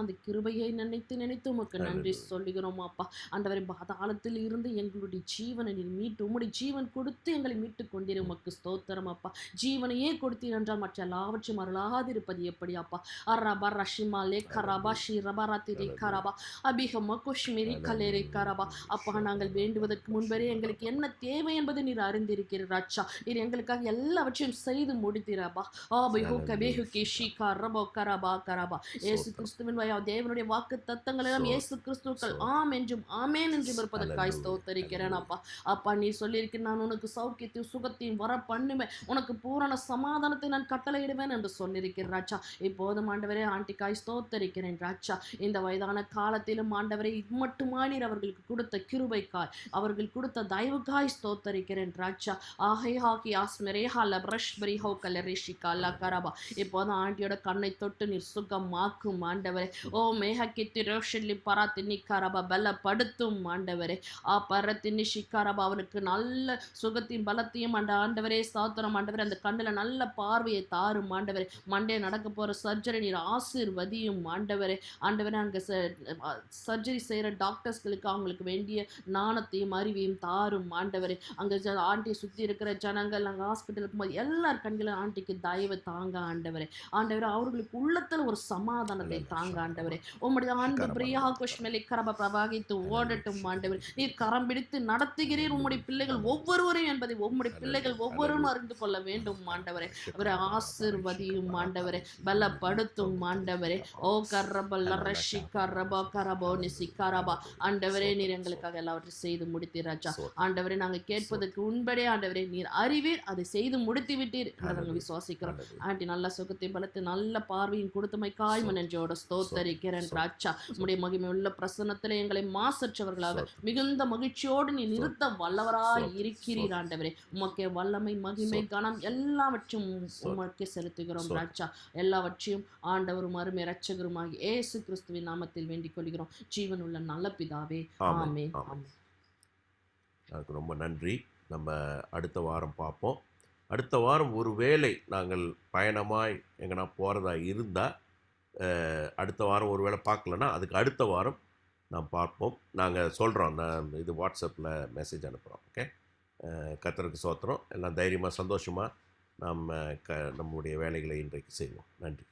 அந்த கிருபையை நினைத்து உமக்கு நன்றி சொல்லுகிறோம் அப்பா. ஆண்டவரே, பாதாளத்தில் இருந்து எங்களுடைய ஜீவனை நீர் மீட்டு உம்முடைய ஜீவன் கொடுத்து எங்களை மீட்டு கொண்டீர். உமக்கு ஸ்தோத்திரம் அப்பா. ஜீவனையே கொடுத்தீர் என்றால் மற்ற எல்லாவற்றையும் அருளாதிருப்பது எப்படி அப்பா? அரபா ரஷிமா லே கரபா ஷி ரபாராத்தி ரே கரபா அபிஹம குஷ்மிரி கலேரே கரபா. அப்பா, நாங்கள் வேண்டுவதற்கு முன்பரே எங்களுக்கு என்ன தேவை என்பதை நீர் அறிந்திருக்கிறீர் ராஜா. நீர் எங்களுக்காக எல்லாவற்றையும் செய்து முடித்தீரப்பா. ஆபிஹு கபேஹு கேஷி கரபோ கரபா கரபா. இயேசு கிறிஸ்துவின் தேவனுடைய வாக்கு தத்தங்கள் எல்லாம் இயேசு கிறிஸ்துக்கள் ஆம் என்றும் ஆமேன் என்றும் இருப்பதற்காய் ஸ்தோத்தரிக்கிறேன் அப்பா. அப்பா, நீ சொல்லியிருக்க நான் உனக்கு சௌக்கியத்தையும் சுகத்தையும் வர பண்ணுவேன், உனக்கு பூரண சமாதானத்தை நான் கட்டளையிடுவேன் என்று சொல்லியிருக்கிறேன் ராஜா. இப்போதும் ஆண்டவரே ஆண்டிக்காய் ஸ்தோத்தரிக்கிறேன் ராஜா. இந்த வயதான காலத்திலும் ஆண்டவரை மட்டுமா நீர் அவர்களுக்கு கொடுத்த கிருபைக்காய் அவர்கள் கொடுத்த தயவுக்காய் ஸ்தோத்தரிக்கிறேன் ராஜா. ஆஹி ஆஸ்மரே ஹால பிரஷ்பரி ஹோ கலரிஷி காலா கரபா. இப்போதும் ஆண்டியோட கண்ணை தொட்டு நீர் சுகமாக்கும் ஆண்டவரே. ஓ மேஹக்கித்தி ரோஷல்லி பராத்தினி கரபா பலப்படுத்தும் ஆண்டவரே. பரத்தினி ஷிக்காரபா அவனுக்கு நல்ல சுகத்தையும் பலத்தையும் ஆண்டவரே ஸ்தோத்திரம் ஆண்டவரே. அந்த கண்ணில் நல்ல பார்வையை தாரும் ஆண்டவரே. மண்டே நடக்க போகிற சர்ஜரி நீர் ஆசீர்வதியும் ஆண்டவரே. ஆண்டவரே, அங்கே சர்ஜரி செய்கிற டாக்டர்ஸ்களுக்கு அவங்களுக்கு வேண்டிய ஞானத்தையும் அறிவையும் தாரும் ஆண்டவரே. அங்கே ஆண்டியை சுற்றி இருக்கிற ஜனங்கள் அங்கே ஹாஸ்பிட்டலுக்கு போது எல்லார் கண்களும் ஆண்டிக்கு தயவு தாங்க ஆண்டவரே. ஆண்டவரே, அவர்களுக்கு உள்ளத்தில் ஒரு சமாதானத்தை தாங்க ஆண்டவரே. உம்முடைய அன்பு பிரியா குஷ்மலி கரப பிரபாகித்து ஓடட்டும் ஆண்டவரே. நீர் கரம் பிடித்து நடத்துகிறீர் உம்முடைய பிள்ளைகள் ஒவ்வொருவரையும் என்பதை உம்முடைய பிள்ளைகள் ஒவ்வொருவரும் அறிந்து கொள்ள வேண்டும் ஆண்டவரே. அவரை ஆசீர்வதியும் ஆண்டவரே, பலப்படுத்தும் ஆண்டவரே. ஓ கரபல் ரஷி கரபா கரபோ நிசி கரபா. ஆண்டவரே, நீர் எங்களுக்காக எல்லாவற்றையும் செய்து முடித்தீர் ராஜா. ஆண்டவரே, நாங்கள் கேட்பதற்கு உண்படே ஆண்டவரே நீர் அறிவீர், அதை செய்து முடித்து விட்டீர் என்று நாங்கள் விசுவாசிக்கிறோம். ஆண்டி நல்ல சுகத்தை பலத்து நல்ல பார்வையும் கொடுத்தமை காய்ம நெஞ்சோட ஸ்தோத்தரிக்கிறேன் ராஜா. உம்முடைய மகிமை உள்ள பிரசன்னத்திலே எங்களை மாசற்றவர்களாக மிகுந்த மகிழ்ச்சியோடு நீ நிறுத்த வல்லவராய் இருக்கிறீர் ஆண்டவரே. உமக்கே வல்லமை மகிமை கனம் எல்லாவற்றையும் உமக்கே செலுத்துகிறோம் ராஜா. எல்லாவற்றையும் ஆண்டவரும் அருமை இரட்சகருமாகி இயேசு கிறிஸ்துவின் நாமத்தில் வேண்டிக் கொள்கிறோம் ஜீவன் உள்ள நல்ல பிதாவே. ஆமென். அதுக்கு ரொம்ப நன்றி. நம்ம அடுத்த வாரம் பார்ப்போம். அடுத்த வாரம் ஒருவேளை நாங்கள் பயணமாய் எங்கன்னா போகிறதா இருந்தால் அடுத்த வாரம் ஒருவேளை பார்க்கலன்னா அதுக்கு அடுத்த வாரம் நாம் பார்ப்போம். நாங்கள் சொல்கிறோம், நான் இது வாட்ஸ்அப்பில் மெசேஜ் அனுப்புகிறோம். ஓகே, கர்த்தருக்கு ஸ்தோத்திரம். எல்லாம் தைரியமாக சந்தோஷமாக நாம் நம்முடைய வேலைகளை இன்றைக்கு செய்வோம். நன்றி.